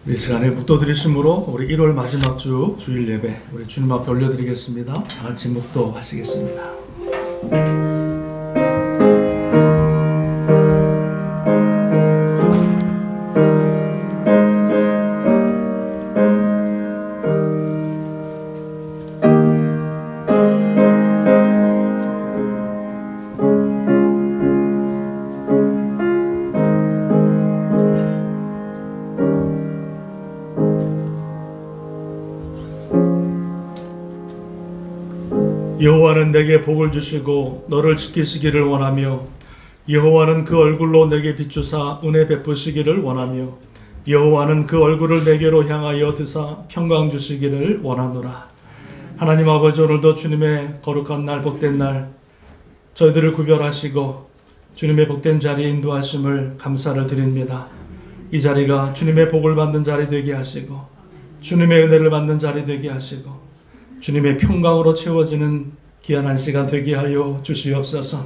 이 시간에 묵도드리심으로 우리 1월 마지막 주 주일 예배 우리 주님 앞에 올려드리겠습니다. 다 같이 묵도하시겠습니다. 여호와는 내게 복을 주시고 너를 지키시기를 원하며 여호와는 그 얼굴로 내게 비추사 은혜 베푸시기를 원하며 여호와는 그 얼굴을 내게로 향하여 드사 평강 주시기를 원하노라. 하나님 아버지, 오늘도 주님의 거룩한 날, 복된 날 저희들을 구별하시고 주님의 복된 자리에 인도하심을 감사를 드립니다. 이 자리가 주님의 복을 받는 자리 되게 하시고 주님의 은혜를 받는 자리 되게 하시고 주님의 평강으로 채워지는 귀한 시간 되게 하여 주시옵소서.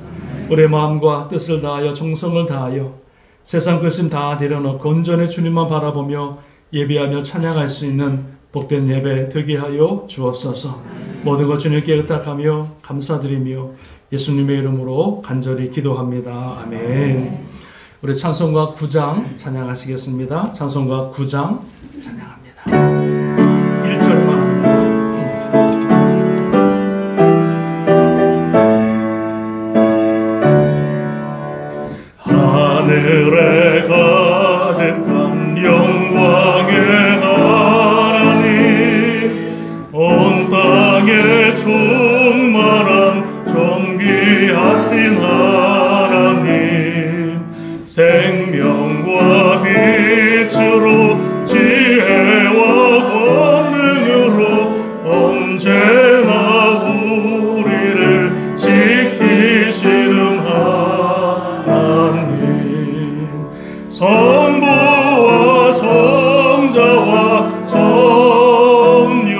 우리의 마음과 뜻을 다하여 정성을 다하여 세상 근심 다 내려놓고 온전히 주님만 바라보며 예배하며 찬양할 수 있는 복된 예배 되게 하여 주옵소서. 모든 것 주님께 의탁하며 감사드리며 예수님의 이름으로 간절히 기도합니다. 아멘. 우리 찬송가 9장 찬양하시겠습니다. 찬송가 9장 찬양합니다. 1절만 합니다. 하늘에 가득한 영광의 하나님, 온 땅에 충만한 존귀하신 하나님, 생명과 빛으로 지혜와 권능으로 언제나 우리를 지키시는 성부와 성자와 성령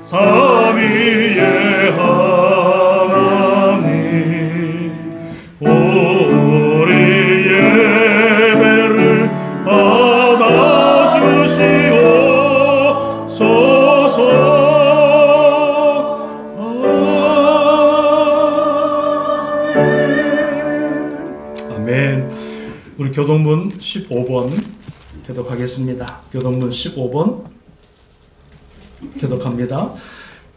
삼위의 하나님, 우리 예배를 받아주시옵소서. 아멘. 우리 교동문 15번 교독하겠습니다. 교동문 15번 교독합니다.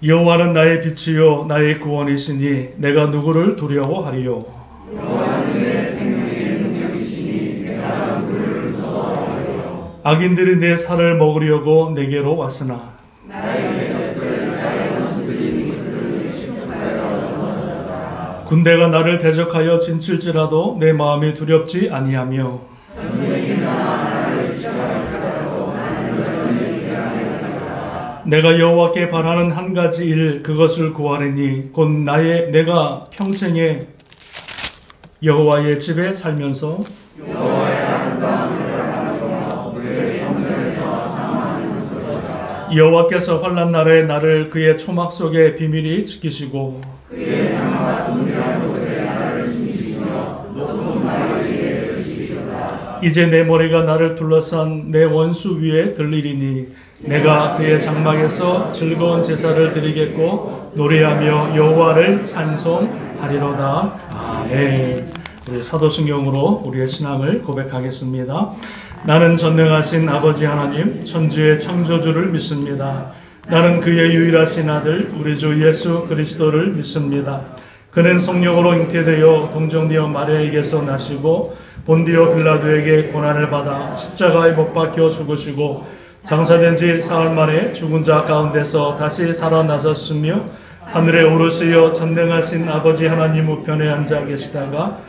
여호와는 나의 빛이요 나의 구원이시니 내가 누구를 두려워하리요. 여호와는 내 생명의 능력이시니 내가 누구를 무서워하리요. 악인들이 내 살을 먹으려고 내게로 왔으나 나의 적들 나의 원수들이 그를 심판하여 넘어졌다. 군대가 나를 대적하여 진칠지라도 내 마음이 두렵지 아니하며 내가 여호와께 바라는 한 가지 일 그것을 구하리니 곧 내가 평생에 여호와의 집에 살면서 여호와께서 환난 날에 나를 그의 초막 속에 비밀히 지키시고 그의 장막 은밀한 곳에 나를 숨기시며 높은 바위 위에 두시리로다. 이제 내 머리가 나를 둘러싼 내 원수 위에 들리리니 내가 그의 장막에서 즐거운 제사를 드리겠고 노래하며 여호와를 찬송하리로다. 아멘. 우리 사도신경으로 우리의 신앙을 고백하겠습니다. 나는 전능하신 아버지 하나님 천지의 창조주를 믿습니다. 나는 그의 유일하신 아들 우리 주 예수 그리스도를 믿습니다. 그는 성령으로 잉태되어 동정녀 마리아에게서 나시고 본디오 빌라도에게 고난을 받아 십자가에 못 박혀 죽으시고 장사된 지 사흘 만에 죽은 자 가운데서 다시 살아나셨으며 하늘에 오르시어 전능하신 아버지 하나님 우편에 앉아 계시다가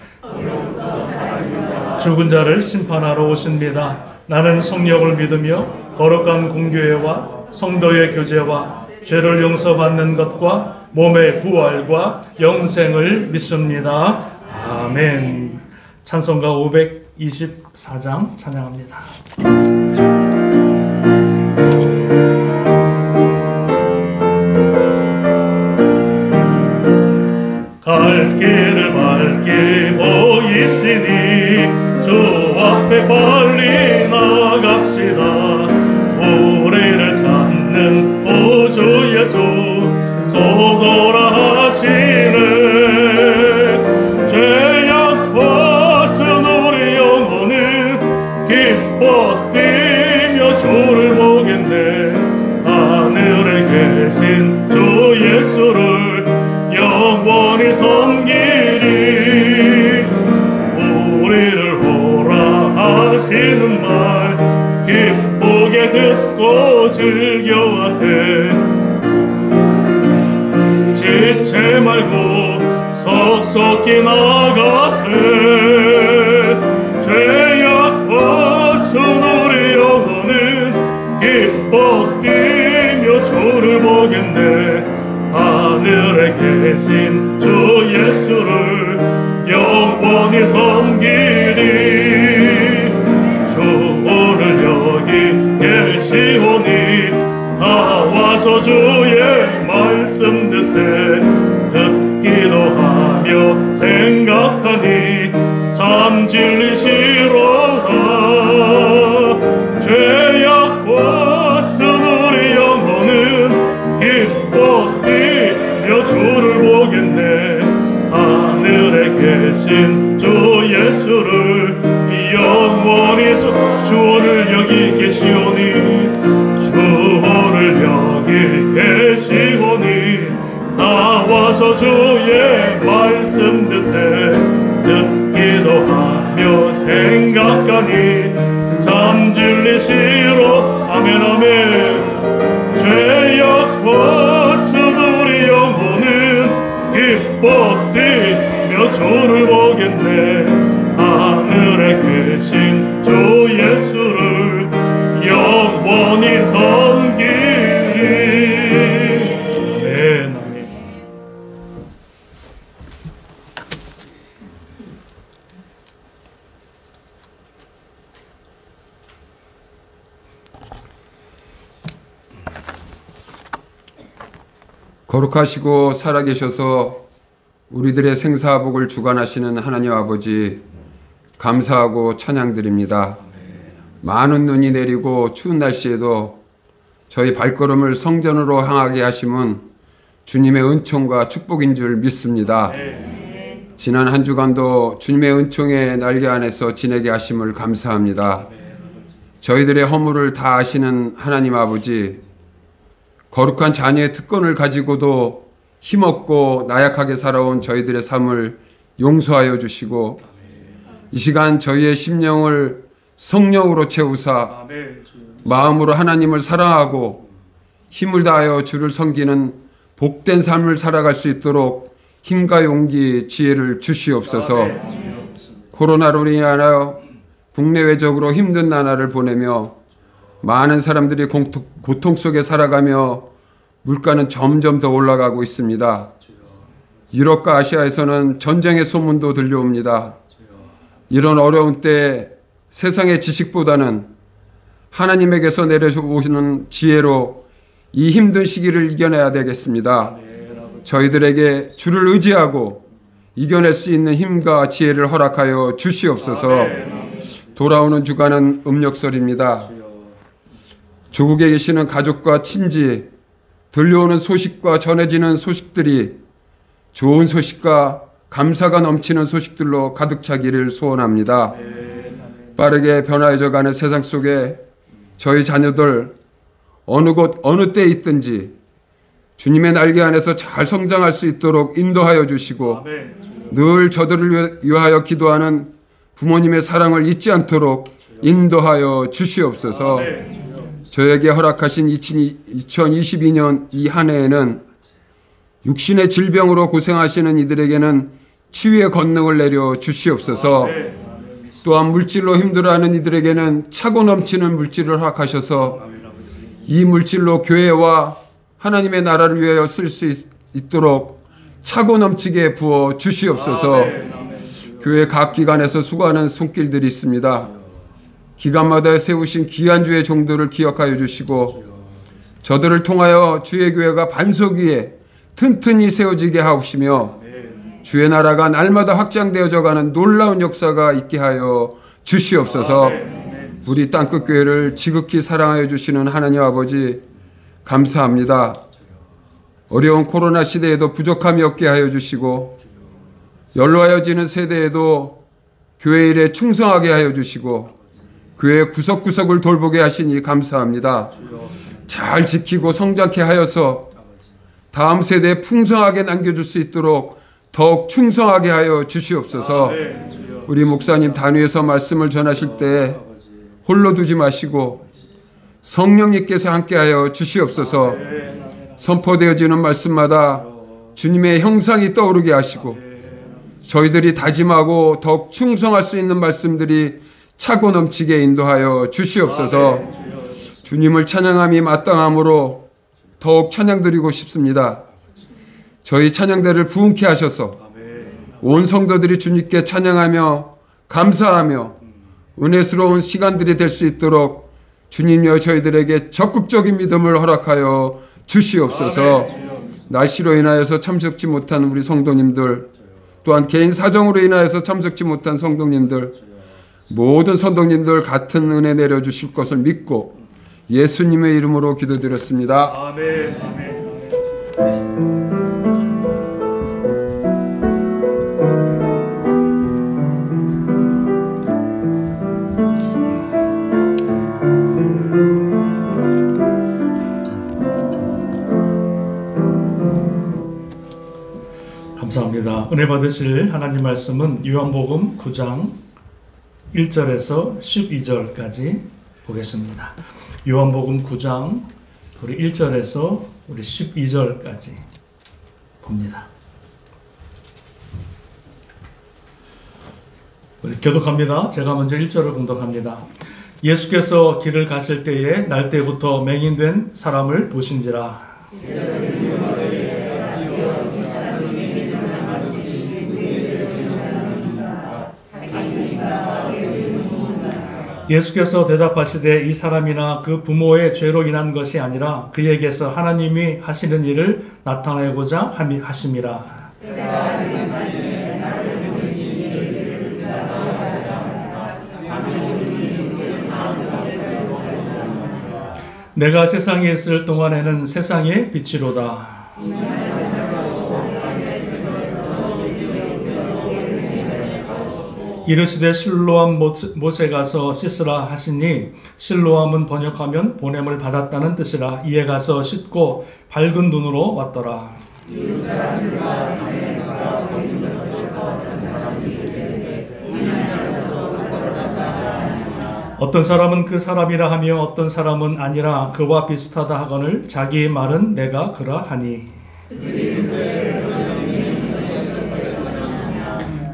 죽은 자를 심판하러 오십니다. 나는 성령을 믿으며 거룩한 공교회와 성도의 교제와 죄를 용서받는 것과 몸의 부활과 영생을 믿습니다. 아멘. 찬송가 524장 찬양합니다. 갈 길을 밝게 보이시니 주 앞에 빨리 나갑시다. 기뻐 뛰며 주를 보겠네. 하늘에 계신 주 예수를 영원히 섬기리. 우리를 오라 하시는 말 기쁘게 듣고 즐겨하세. 지체 말고 속속히 나가세. 죄악 벗은 우리 영혼은 기뻐 뛰며 주를 보겠네. 하늘에 계신 주 예수를 영원히 섬기리. 주를 여기 계시오니 다 와서 주의 말씀 듣기도 하며 생각하니 참 진리시로다. 죄악 벗은 우리 영혼은 기뻐 뛰며 주를 보겠네. 하늘에 계신 주 예수를 영원히 주를 여기 계시오니 주를 여기 계시오니 나와서 주의 말씀 듣기도 하며 생각하니 참 진리시로. 아멘 아멘. 죄악 벗은 우리 영혼은 기뻐 뛰며 주를 보겠네. 하늘에 계신 주 예수를 영원히 섬기리. 아멘 아멘. 거룩하시고 살아계셔서 우리들의 생사복을 주관하시는 하나님 아버지, 감사하고 찬양드립니다. 많은 눈이 내리고 추운 날씨에도 저희 발걸음을 성전으로 향하게 하심은 주님의 은총과 축복인 줄 믿습니다. 지난 한 주간도 주님의 은총의 날개 안에서 지내게 하심을 감사합니다. 저희들의 허물을 다 아시는 하나님 아버지, 거룩한 자녀의 특권을 가지고도 힘없고 나약하게 살아온 저희들의 삶을 용서하여 주시고 이 시간 저희의 심령을 성령으로 채우사 마음으로 하나님을 사랑하고 힘을 다하여 주를 섬기는 복된 삶을 살아갈 수 있도록 힘과 용기, 지혜를 주시옵소서. 코로나로 인하여 국내외적으로 힘든 나날을 보내며 많은 사람들이 고통 속에 살아가며 물가는 점점 더 올라가고 있습니다. 유럽과 아시아에서는 전쟁의 소문도 들려옵니다. 이런 어려운 때 세상의 지식보다는 하나님에게서 내려오시는 지혜로 이 힘든 시기를 이겨내야 되겠습니다. 저희들에게 주를 의지하고 이겨낼 수 있는 힘과 지혜를 허락하여 주시옵소서. 돌아오는 주간은 음력설입니다. 조국에 계시는 가족과 친지, 들려오는 소식과 전해지는 소식들이 좋은 소식과 감사가 넘치는 소식들로 가득 차기를 소원합니다. 빠르게 변화해져가는 세상 속에 저희 자녀들 어느 곳 어느 때에 있든지 주님의 날개 안에서 잘 성장할 수 있도록 인도하여 주시고 늘 저들을 위하여 기도하는 부모님의 사랑을 잊지 않도록 인도하여 주시옵소서. 저에게 허락하신 2022년 이 한 해에는 육신의 질병으로 고생하시는 이들에게는 치유의 권능을 내려 주시옵소서. 또한 물질로 힘들어하는 이들에게는 차고 넘치는 물질을 허락하셔서 이 물질로 교회와 하나님의 나라를 위하여 쓸 수 있도록 차고 넘치게 부어 주시옵소서. 교회 각 기관에서 수고하는 손길들이 있습니다. 기간마다 세우신 귀한 주의 종들을 기억하여 주시고 저들을 통하여 주의 교회가 반석 위에 튼튼히 세워지게 하옵시며 주의 나라가 날마다 확장되어져 가는 놀라운 역사가 있게 하여 주시옵소서. 우리 땅끝 교회를 지극히 사랑하여 주시는 하나님 아버지, 감사합니다. 어려운 코로나 시대에도 부족함이 없게 하여 주시고 연로하여지는 세대에도 교회 일에 충성하게 하여 주시고 그의 구석구석을 돌보게 하시니 감사합니다. 잘 지키고 성장케 하여서 다음 세대에 풍성하게 남겨줄 수 있도록 더욱 충성하게 하여 주시옵소서. 우리 목사님 단위에서 말씀을 전하실 때 홀로 두지 마시고 성령님께서 함께하여 주시옵소서. 선포되어지는 말씀마다 주님의 형상이 떠오르게 하시고 저희들이 다짐하고 더욱 충성할 수 있는 말씀들이 차고 넘치게 인도하여 주시옵소서. 주님을 찬양함이 마땅함으로 더욱 찬양드리고 싶습니다. 저희 찬양대를 부흥케 하셔서 온 성도들이 주님께 찬양하며 감사하며 은혜스러운 시간들이 될 수 있도록 주님여 저희들에게 적극적인 믿음을 허락하여 주시옵소서. 날씨로 인하여서 참석지 못한 우리 성도님들, 또한 개인 사정으로 인하여서 참석지 못한 성도님들, 모든 성도님들 같은 은혜 내려주실 것을 믿고 예수님의 이름으로 기도드렸습니다. 아멘. 감사합니다. 은혜 받으실 하나님 말씀은 요한복음 9장 1절에서 12절까지 보겠습니다. 요한복음 9장 우리 1절에서 우리 12절까지 봅니다. 우리 교독합니다. 제가 먼저 1절을 공독합니다. 예수께서 길을 가실 때에 날 때부터 맹인된 사람을 보신지라. 예수께서 대답하시되 이 사람이나 그 부모의 죄로 인한 것이 아니라 그에게서 하나님이 하시는 일을 나타내고자 하심이라. 내가 세상에 있을 동안에는 세상의 빛이로다. 이르시되 실로암 못에 가서 씻으라 하시니 실로암은 번역하면 보냄을 받았다는 뜻이라. 이에 가서 씻고 밝은 눈으로 왔더라. 어떤 사람은 그 사람이라 하며 어떤 사람은 아니라 그와 비슷하다 하거늘 자기의 말은 내가 그라 하니.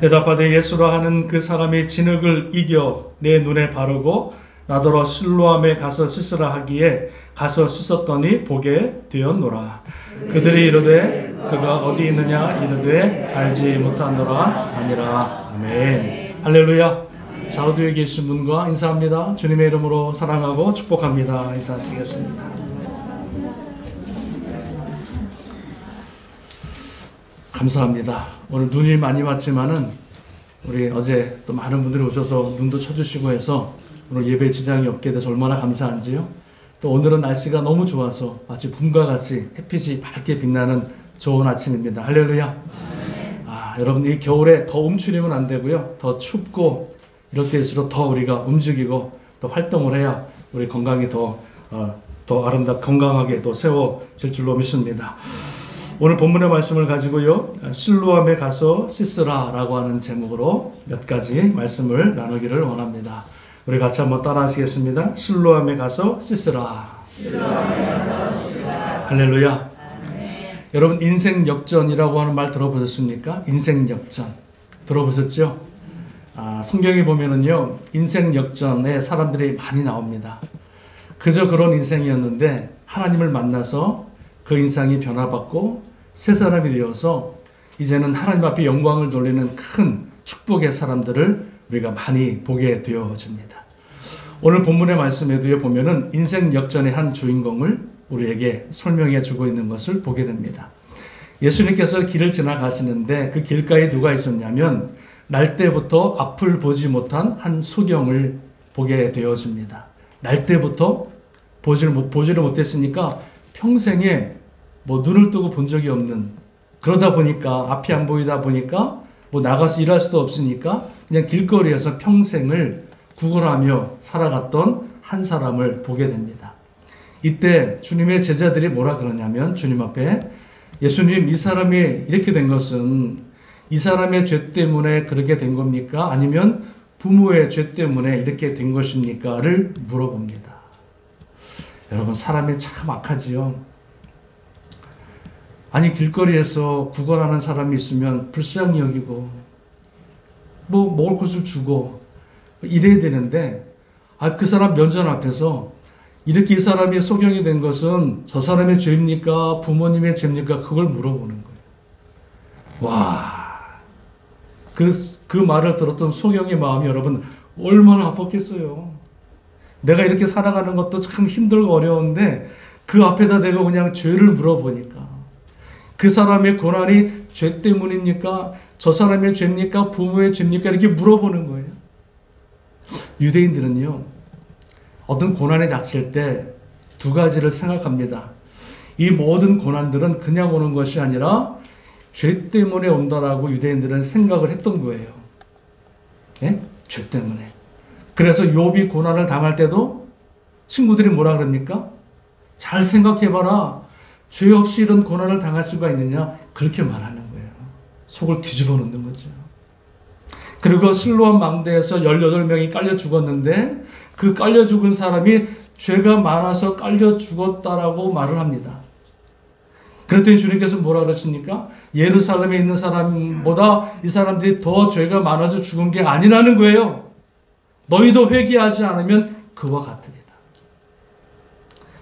대답하되 예수라 하는 그 사람이 진흙을 이겨 내 눈에 바르고 나더러 실로암에 가서 씻으라 하기에 가서 씻었더니 보게 되었노라. 그들이 이르되 그가 어디 있느냐 이르되 알지 못하노라 아니라. 아멘. 할렐루야. 좌우뒤에 계신 분과 인사합니다. 주님의 이름으로 사랑하고 축복합니다. 인사하시겠습니다. 감사합니다. 오늘 눈이 많이 왔지만은 우리 어제 또 많은 분들이 오셔서 눈도 쳐주시고 해서 오늘 예배 지장이 없게 돼서 얼마나 감사한지요. 또 오늘은 날씨가 너무 좋아서 마치 봄과 같이 햇빛이 밝게 빛나는 좋은 아침입니다. 할렐루야. 여러분 이 겨울에 더 움츠리면 안 되고요. 더 춥고 이럴 때일수록 더 우리가 움직이고 또 활동을 해야 우리 건강이 더 아름답고 건강하게 또 세워질 줄로 믿습니다. 오늘 본문의 말씀을 가지고요. 실로암에 가서 씻으라 라고 하는 제목으로 몇 가지 말씀을 나누기를 원합니다. 우리 같이 한번 따라 하시겠습니다. 실로암에 가서 씻으라. 할렐루야. 여러분 인생 역전이라고 하는 말 들어보셨습니까? 인생 역전 들어보셨죠? 성경에 보면은요 인생 역전에 사람들이 많이 나옵니다. 그저 그런 인생이었는데 하나님을 만나서 그 인생이 변화받고 새 사람이 되어서 이제는 하나님 앞에 영광을 돌리는 큰 축복의 사람들을 우리가 많이 보게 되어집니다. 오늘 본문의 말씀에도 보면은 인생 역전의 한 주인공을 우리에게 설명해 주고 있는 것을 보게 됩니다. 예수님께서 길을 지나가시는데 그 길가에 누가 있었냐면 날 때부터 앞을 보지 못한 한 소경을 보게 되어집니다. 날 때부터 보지를 못했으니까 평생에 눈을 뜨고 본 적이 없는, 그러다 보니까 앞이 안 보이다 보니까 나가서 일할 수도 없으니까 그냥 길거리에서 평생을 구걸하며 살아갔던 한 사람을 보게 됩니다. 이때 주님의 제자들이 뭐라 그러냐면 주님 앞에 예수님, 이 사람이 이렇게 된 것은 이 사람의 죄 때문에 그렇게 된 겁니까? 아니면 부모의 죄 때문에 이렇게 된 것입니까? 를 물어봅니다. 여러분, 사람이 참 악하지요. 아니, 길거리에서 구걸하는 사람이 있으면 불쌍히 여기고 뭐 먹을 것을 주고 이래야 되는데, 그 사람 면전 앞에서 이렇게 이 사람이 소경이 된 것은 저 사람의 죄입니까? 부모님의 죄입니까? 그걸 물어보는 거예요. 와, 그 말을 들었던 소경의 마음이 여러분 얼마나 아팠겠어요. 내가 이렇게 살아가는 것도 참 힘들고 어려운데 그 앞에다 내가 그냥 죄를 물어보니까 그 사람의 고난이 죄 때문입니까? 저 사람의 죄입니까? 부모의 죄입니까? 이렇게 물어보는 거예요. 유대인들은요, 어떤 고난이 닥칠 때 두 가지를 생각합니다. 이 모든 고난들은 그냥 오는 것이 아니라 죄 때문에 온다라고 유대인들은 생각을 했던 거예요. 예? 죄 때문에. 그래서 욥이 고난을 당할 때도 친구들이 뭐라 그럽니까? 잘 생각해봐라. 죄 없이 이런 고난을 당할 수가 있느냐? 그렇게 말하는 거예요. 속을 뒤집어 놓는 거죠. 그리고 실로암 망대에서 18명이 깔려 죽었는데 그 깔려 죽은 사람이 죄가 많아서 깔려 죽었다라고 말을 합니다. 그랬더니 주님께서 뭐라 그러십니까? 예루살렘에 있는 사람보다 이 사람들이 더 죄가 많아서 죽은 게 아니라는 거예요. 너희도 회개하지 않으면 그와 같으리라.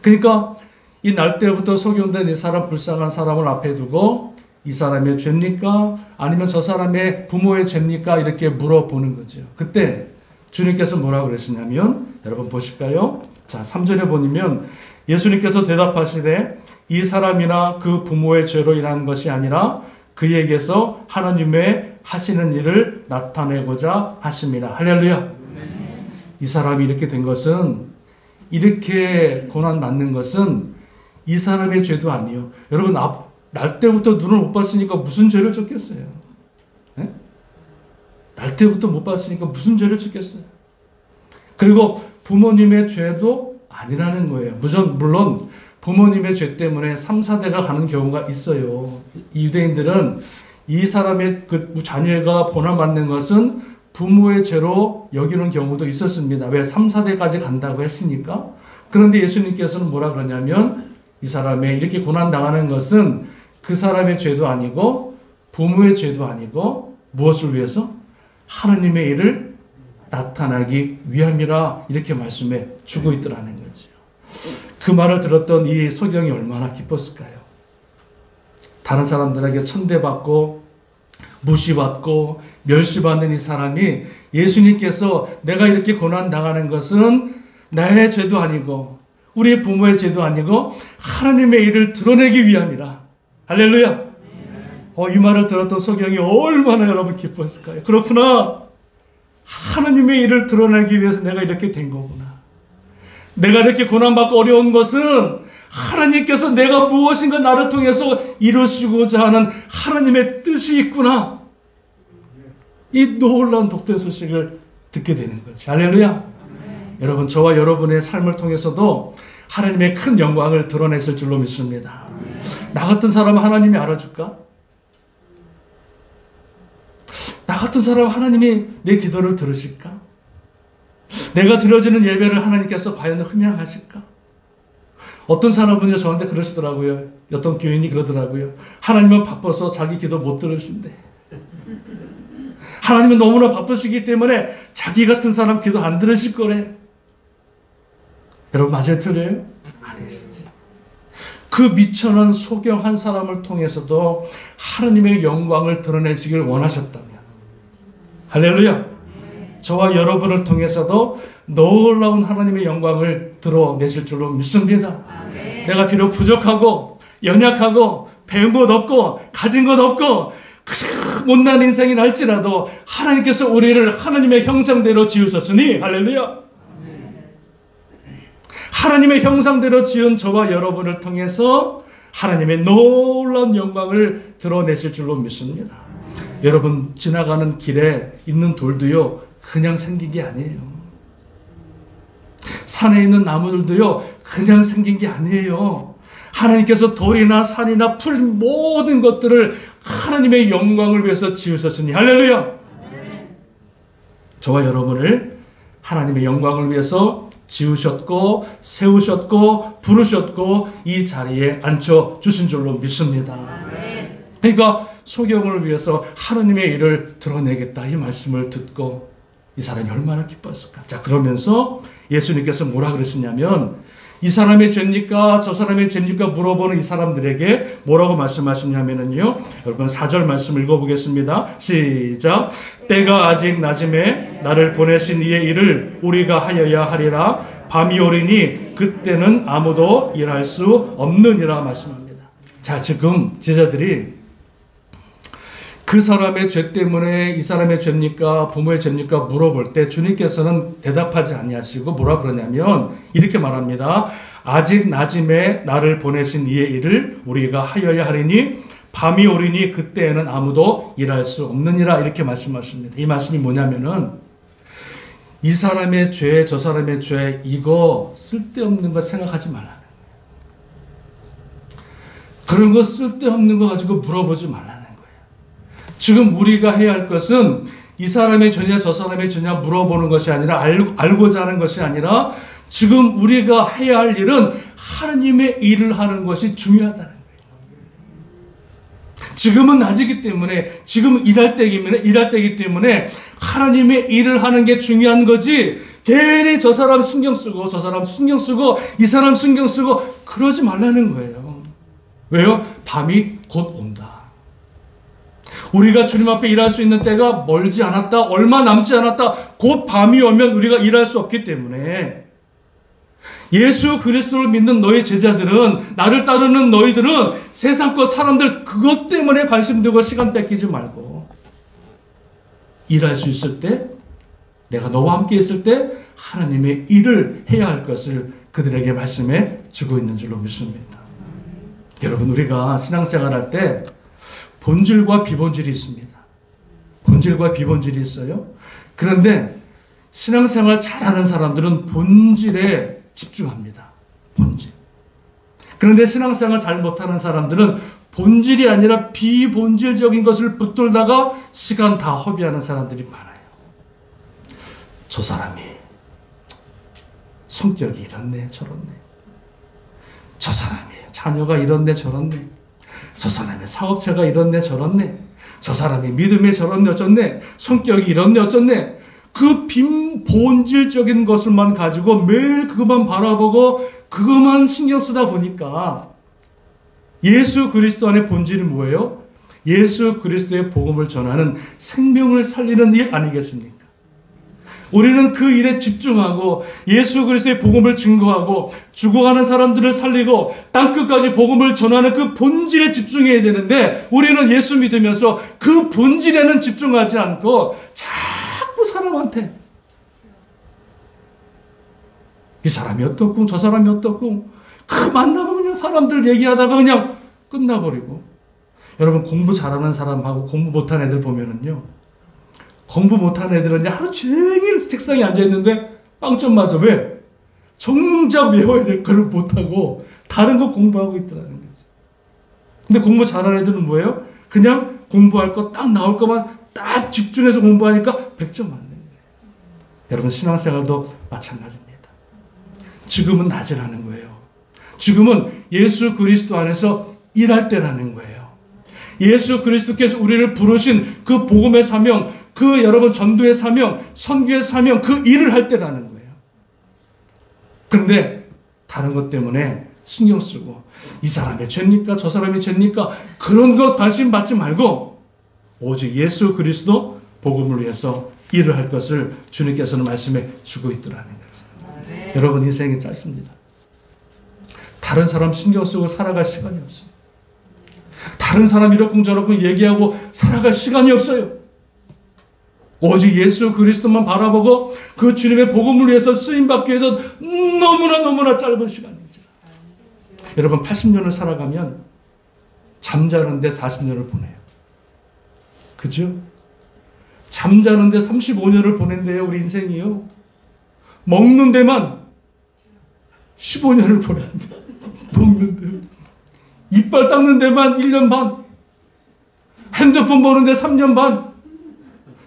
그러니까 이 날 때부터 소경된 이 사람, 불쌍한 사람을 앞에 두고 이 사람의 죄입니까? 아니면 저 사람의 부모의 죄입니까? 이렇게 물어보는 거죠. 그때 주님께서 뭐라고 그러시냐면, 여러분 보실까요? 자, 3절에 보면 예수님께서 대답하시되 이 사람이나 그 부모의 죄로 인한 것이 아니라 그에게서 하나님의 하시는 일을 나타내고자 하십니다. 할렐루야. 이 사람이 이렇게 된 것은, 이렇게 고난 받는 것은 이 사람의 죄도 아니요. 여러분, 날 때부터 눈을 못 봤으니까 무슨 죄를 졌겠어요? 네? 날 때부터 못 봤으니까 무슨 죄를 졌겠어요? 그리고 부모님의 죄도 아니라는 거예요. 물론 부모님의 죄 때문에 3, 4대가 가는 경우가 있어요. 이 유대인들은 이 사람의 그 자녀가 고난받는 것은 부모의 죄로 여기는 경우도 있었습니다. 왜? 3, 4대까지 간다고 했으니까. 그런데 예수님께서는 뭐라 그러냐면 이 사람의 이렇게 고난당하는 것은 그 사람의 죄도 아니고 부모의 죄도 아니고 무엇을 위해서? 하나님의 일을 나타나기 위함이라 이렇게 말씀해 주고 있더라는 거죠. 그 말을 들었던 이 소경이 얼마나 기뻤을까요? 다른 사람들에게 천대받고 무시받고 멸시받는 이 사람이 예수님께서 내가 이렇게 고난당하는 것은 나의 죄도 아니고 우리 부모의 죄도 아니고 하나님의 일을 드러내기 위함이라. 할렐루야. 이 말을 들었던 소경이 얼마나 여러분 기뻤을까요? 그렇구나. 하나님의 일을 드러내기 위해서 내가 이렇게 된 거구나. 내가 이렇게 고난받고 어려운 것은 하나님께서 내가 무엇인가 나를 통해서 이루시고자 하는 하나님의 뜻이 있구나. 이 놀라운 복된 소식을 듣게 되는 거죠. 할렐루야. 여러분, 저와 여러분의 삶을 통해서도 하나님의 큰 영광을 드러냈을 줄로 믿습니다. 나 같은 사람은 하나님이 알아줄까? 나 같은 사람은 하나님이 내 기도를 들으실까? 내가 드려지는 예배를 하나님께서 과연 흠양하실까? 어떤 사람은요, 저한테 그러시더라고요. 어떤 교인이 그러더라고요. 하나님은 바빠서 자기 기도 못 들으신대. 하나님은 너무나 바쁘시기 때문에 자기 같은 사람 기도 안 들으실 거래. 여러분, 맞아요, 틀려요? 아니시죠. 그 미천한 소경 한 사람을 통해서도 하나님의 영광을 드러내시길 원하셨다면, 할렐루야. 저와 여러분을 통해서도 놀라운 하나님의 영광을 드러내실 줄로 믿습니다. 내가 비록 부족하고 연약하고 배운 것 없고 가진 것 없고 못난 인생이 할지라도 하나님께서 우리를 하나님의 형상대로 지으셨으니, 할렐루야. 하나님의 형상대로 지은 저와 여러분을 통해서 하나님의 놀라운 영광을 드러내실 줄로 믿습니다. 여러분, 지나가는 길에 있는 돌도요, 그냥 생긴 게 아니에요. 산에 있는 나무들도요, 그냥 생긴 게 아니에요. 하나님께서 돌이나 산이나 풀 모든 것들을 하나님의 영광을 위해서 지으셨으니 할렐루야. 저와 여러분을 하나님의 영광을 위해서 지으셨고 세우셨고 부르셨고 이 자리에 앉혀주신 줄로 믿습니다. 그러니까 소경을 위해서 하나님의 일을 드러내겠다 이 말씀을 듣고 이 사람이 얼마나 기뻤을까. 자, 그러면서 예수님께서 뭐라 그러시냐면 이 사람의 죄입니까 저 사람의 죄입니까 물어보는 이 사람들에게 뭐라고 말씀하시냐면요, 여러분 4절 말씀 읽어보겠습니다. 시작. 때가 아직 낮음에 나를 보내신 이의 일을 우리가 하여야 하리라. 밤이 오리니 그때는 아무도 일할 수 없느니라 말씀합니다. 자, 지금 제자들이 그 사람의 죄 때문에 이 사람의 죄입니까 부모의 죄입니까 물어볼 때 주님께서는 대답하지 아니하시고 뭐라 그러냐면 이렇게 말합니다. 아직 낮음에 나를 보내신 이의 일을 우리가 하여야 하리니 밤이 오리니 그때에는 아무도 일할 수 없느니라 이렇게 말씀하십니다. 이 말씀이 뭐냐면은 이 사람의 죄 저 사람의 죄 이거 쓸데없는 거 생각하지 말라는 거예요. 그런 거 쓸데없는 거 가지고 물어보지 말라는 거예요. 지금 우리가 해야 할 것은 이 사람의 죄냐 저 사람의 죄냐 물어보는 것이 아니라 알고자 하는 것이 아니라 지금 우리가 해야 할 일은 하나님의 일을 하는 것이 중요하다는 거예요. 지금은 낮이기 때문에 지금 일할 때이기 때문에 하나님의 일을 하는 게 중요한 거지 괜히 저 사람 신경 쓰고 저 사람 신경 쓰고 이 사람 신경 쓰고 그러지 말라는 거예요. 왜요? 밤이 곧 온다. 우리가 주님 앞에 일할 수 있는 때가 멀지 않았다. 얼마 남지 않았다. 곧 밤이 오면 우리가 일할 수 없기 때문에 예수 그리스도를 믿는 너희 제자들은 나를 따르는 너희들은 세상 것 사람들 그것 때문에 관심 두고 시간 뺏기지 말고 일할 수 있을 때 내가 너와 함께 있을 때 하나님의 일을 해야 할 것을 그들에게 말씀해 주고 있는 줄로 믿습니다. 여러분 우리가 신앙생활 할 때 본질과 비본질이 있습니다. 본질과 비본질이 있어요. 그런데 신앙생활 잘하는 사람들은 본질에 집중합니다. 본질. 그런데 신앙생활 잘 못하는 사람들은 본질이 아니라 비본질적인 것을 붙들다가 시간 다 허비하는 사람들이 많아요. 저 사람이 성격이 이렇네 저렇네. 저 사람이 자녀가 이렇네 저렇네. 저 사람의 사업체가 이렇네 저렇네. 저 사람이 믿음이 저렇네 어쩌네. 성격이 이렇네 어쩌네. 그 빈본질적인 것을만 가지고 매일 그것만 바라보고 그것만 신경 쓰다 보니까 예수 그리스도 안의 본질이 뭐예요? 예수 그리스도의 복음을 전하는 생명을 살리는 일 아니겠습니까? 우리는 그 일에 집중하고 예수 그리스도의 복음을 증거하고 죽어가는 사람들을 살리고 땅끝까지 복음을 전하는 그 본질에 집중해야 되는데 우리는 예수 믿으면서 그 본질에는 집중하지 않고 자꾸 사람한테 이 사람이 어떻고 저 사람이 어떻고 그 만나면 그냥 사람들 얘기하다가 그냥 끝나버리고. 여러분 공부 잘하는 사람하고 공부 못한 애들 보면은요, 공부 못하는 애들은 하루 종일 책상에 앉아있는데 빵점 맞아. 왜? 정작 외워야 될 걸 못하고 다른 거 공부하고 있더라는 거죠. 근데 공부 잘하는 애들은 뭐예요? 그냥 공부할 거 딱 나올 것만 딱 집중해서 공부하니까 100점 맞는 거예요. 여러분 신앙생활도 마찬가지입니다. 지금은 낮이라는 거예요. 지금은 예수 그리스도 안에서 일할 때라는 거예요. 예수 그리스도께서 우리를 부르신 그 복음의 사명, 그 여러분 전도의 사명, 선교의 사명, 그 일을 할 때라는 거예요. 그런데 다른 것 때문에 신경 쓰고 이 사람의 죄입니까? 저 사람의 죄입니까? 그런 것 관심 받지 말고 오직 예수 그리스도 복음을 위해서 일을 할 것을 주님께서는 말씀해 주고 있더라는 거죠. 네. 여러분 인생이 짧습니다. 다른 사람 신경 쓰고 살아갈 시간이 없어요. 다른 사람 이렇고 저렇고 얘기하고 살아갈 시간이 없어요. 오직 예수 그리스도만 바라보고 그 주님의 복음을 위해서 쓰임받기 위해서 너무나 짧은 시간입니다. 여러분 80년을 살아가면 잠자는데 40년을 보내요. 그죠? 잠자는데 35년을 보낸대요. 우리 인생이요. 먹는 데만 15년을 보냈는데 먹는데 이빨 닦는 데만 1년 반, 핸드폰 보는데 3년 반,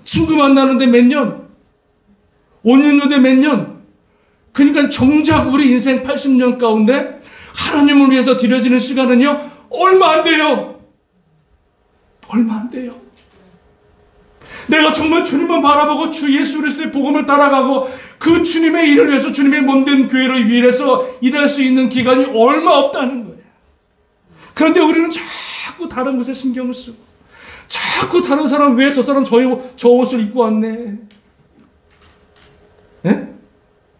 친구 만나는데 몇 년, 옷 입는데 몇 년. 그러니까 정작 우리 인생 80년 가운데 하나님을 위해서 드려지는 시간은요, 얼마 안 돼요. 얼마 안 돼요. 내가 정말 주님만 바라보고 주 예수 그리스도의 복음을 따라가고 그 주님의 일을 위해서, 주님의 몸된 교회를 위해서 일할 수 있는 기간이 얼마 없다는 거예요. 그런데 우리는 자꾸 다른 것에 신경을 쓰고, 자꾸 다른 사람, 왜 저 사람 저 옷을 입고 왔네? 예?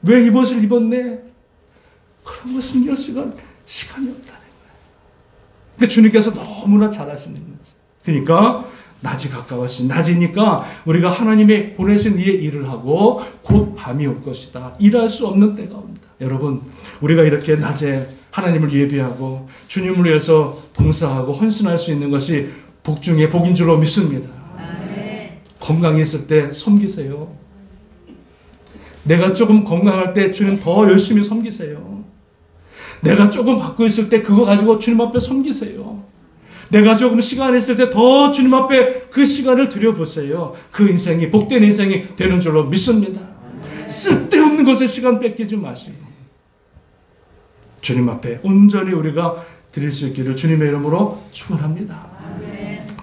왜 이 옷을 입었네? 그런 거 신경 쓰고 시간이 없다는 거예요. 근데 주님께서 너무나 잘하시는 거지. 그러니까 낮이 가까웠으니, 낮이니까 우리가 하나님이 보내신 이의 일을 하고 곧 밤이 올 것이다. 일할 수 없는 때가 온다. 여러분, 우리가 이렇게 낮에 하나님을 예배하고 주님을 위해서 봉사하고 헌신할 수 있는 것이 복 중에 복인 줄로 믿습니다. 건강히 있을 때 섬기세요. 내가 조금 건강할 때 주님 더 열심히 섬기세요. 내가 조금 갖고 있을 때 그거 가지고 주님 앞에 섬기세요. 내가 조금 시간이 있을 때 더 주님 앞에 그 시간을 들여보세요. 그 인생이 복된 인생이 되는 줄로 믿습니다. 쓸데없는 것에 시간 뺏기지 마시고 주님 앞에 온전히 우리가 드릴 수 있기를 주님의 이름으로 축원합니다.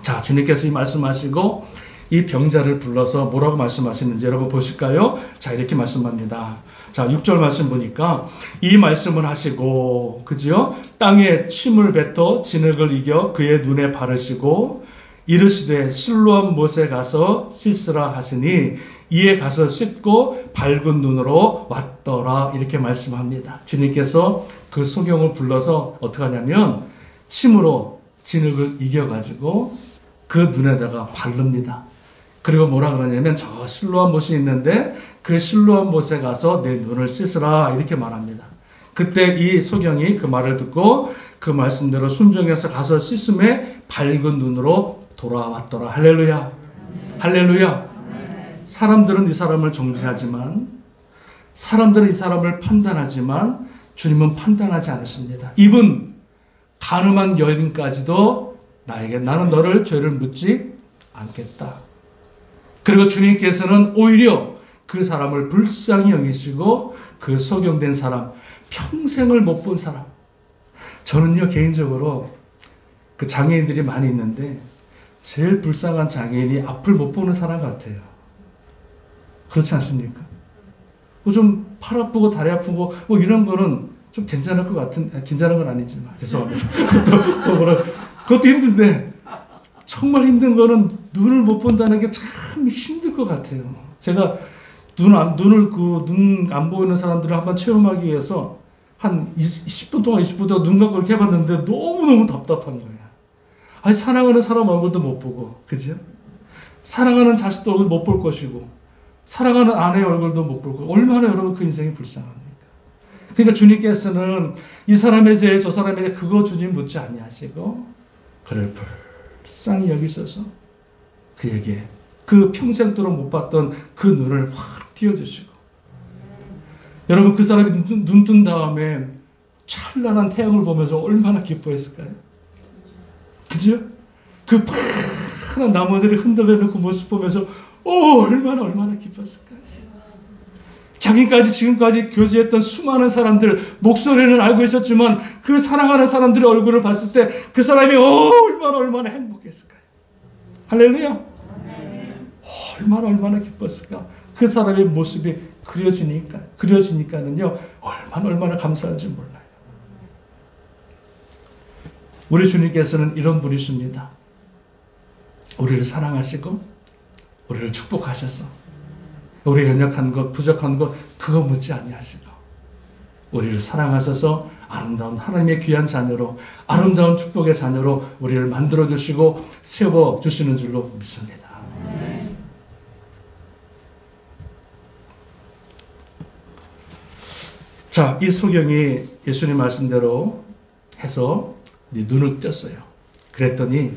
자, 주님께서 이 말씀하시고 이 병자를 불러서 뭐라고 말씀하시는지 여러분 보실까요? 자, 이렇게 말씀합니다. 자, 6절 말씀 보니까 이 말씀을 하시고, 그죠? 땅에 침을 뱉어 진흙을 이겨 그의 눈에 바르시고 이르시되 실로암 못에 가서 씻으라 하시니 이에 가서 씻고 밝은 눈으로 왔더라. 이렇게 말씀합니다. 주님께서 그 소경을 불러서 어떻게 하냐면 침으로 진흙을 이겨가지고 그 눈에다가 바릅니다. 그리고 뭐라 그러냐면 저 실로암 못이 있는데 그 실로암 못에 가서 내 눈을 씻으라. 이렇게 말합니다. 그때 이 소경이 그 말을 듣고 그 말씀대로 순종해서 가서 씻음에 밝은 눈으로 돌아왔더라. 할렐루야. 할렐루야. 사람들은 이 사람을 정죄하지만, 사람들은 이 사람을 판단하지만 주님은 판단하지 않으십니다. 이분 가늠한 여인까지도 나에게 나는 너를 죄를 묻지 않겠다. 그리고 주님께서는 오히려 그 사람을 불쌍히 여기시고 그 소경된 사람, 평생을 못 본 사람. 저는요, 개인적으로 그 장애인들이 많이 있는데 제일 불쌍한 장애인이 앞을 못 보는 사람 같아요. 그렇지 않습니까? 뭐 좀 팔 아프고 다리 아프고 뭐 이런 거는 좀 괜찮을 것 같은, 괜찮은 건 아니지만 죄송합니다. 또 뭐라, 그것도 힘든데 정말 힘든 거는 눈을 못 본다는 게 참 힘들 것 같아요. 제가 눈 안 보이는 사람들을 한번 체험하기 위해서 한 10분 동안 눈 감고 이렇게 해봤는데 너무너무 답답한 거야. 아니, 사랑하는 사람 얼굴도 못 보고, 그죠? 사랑하는 자식도 얼굴 못 볼 것이고, 사랑하는 아내의 얼굴도 못 볼 것이고, 얼마나 여러분 그 인생이 불쌍합니까? 그러니까 주님께서는 이 사람의 죄, 저 사람의 죄, 그거 주님 묻지 아니하시고, 그를 불쌍히 여기셔서 그에게 그 평생도록 못 봤던 그 눈을 확 띄워주시고, 여러분 그 사람이 눈 뜬 다음에 찬란한 태양을 보면서 얼마나 기뻐했을까요? 그죠? 그 파란 나무들이 흔들리는 그 모습 보면서 얼마나 기뻤을까요? 자기까지 지금까지 교제했던 수많은 사람들 목소리는 알고 있었지만 그 사랑하는 사람들의 얼굴을 봤을 때 그 사람이 얼마나 행복했을까요? 할렐루야. 얼마나 기뻤을까? 그 사람의 모습이 그려지니까는요, 얼마나 감사한지 몰라요. 우리 주님께서는 이런 분이십니다. 우리를 사랑하시고, 우리를 축복하셔서, 우리 연약한 것, 부족한 것, 그거 묻지 아니하시고, 우리를 사랑하셔서 아름다운 하나님의 귀한 자녀로, 아름다운 축복의 자녀로 우리를 만들어주시고, 세워주시는 줄로 믿습니다. 자, 이 소경이 예수님 말씀대로 해서 눈을 떴어요. 그랬더니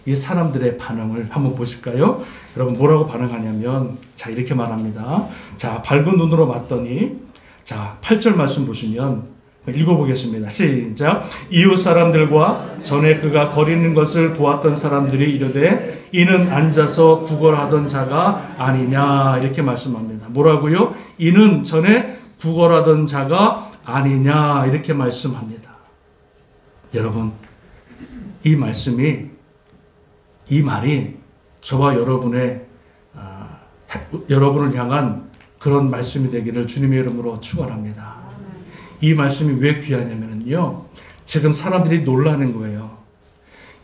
이 사람들의 반응을 한번 보실까요? 여러분 뭐라고 반응하냐면, 자, 이렇게 말합니다. 자, 밝은 눈으로 봤더니, 자, 8절 말씀 보시면 읽어보겠습니다. 시작. 이웃 사람들과 전에 그가 거리는 것을 보았던 사람들이 이르되 이는 앉아서 구걸하던 자가 아니냐 이렇게 말씀합니다. 뭐라고요? 이는 전에 구걸하던 자가 아니냐 이렇게 말씀합니다. 여러분, 이 말씀이, 이 말이 저와 여러분을 향한 그런 말씀이 되기를 주님의 이름으로 축원합니다. 이 말씀이 왜 귀하냐면요, 지금 사람들이 놀라는 거예요.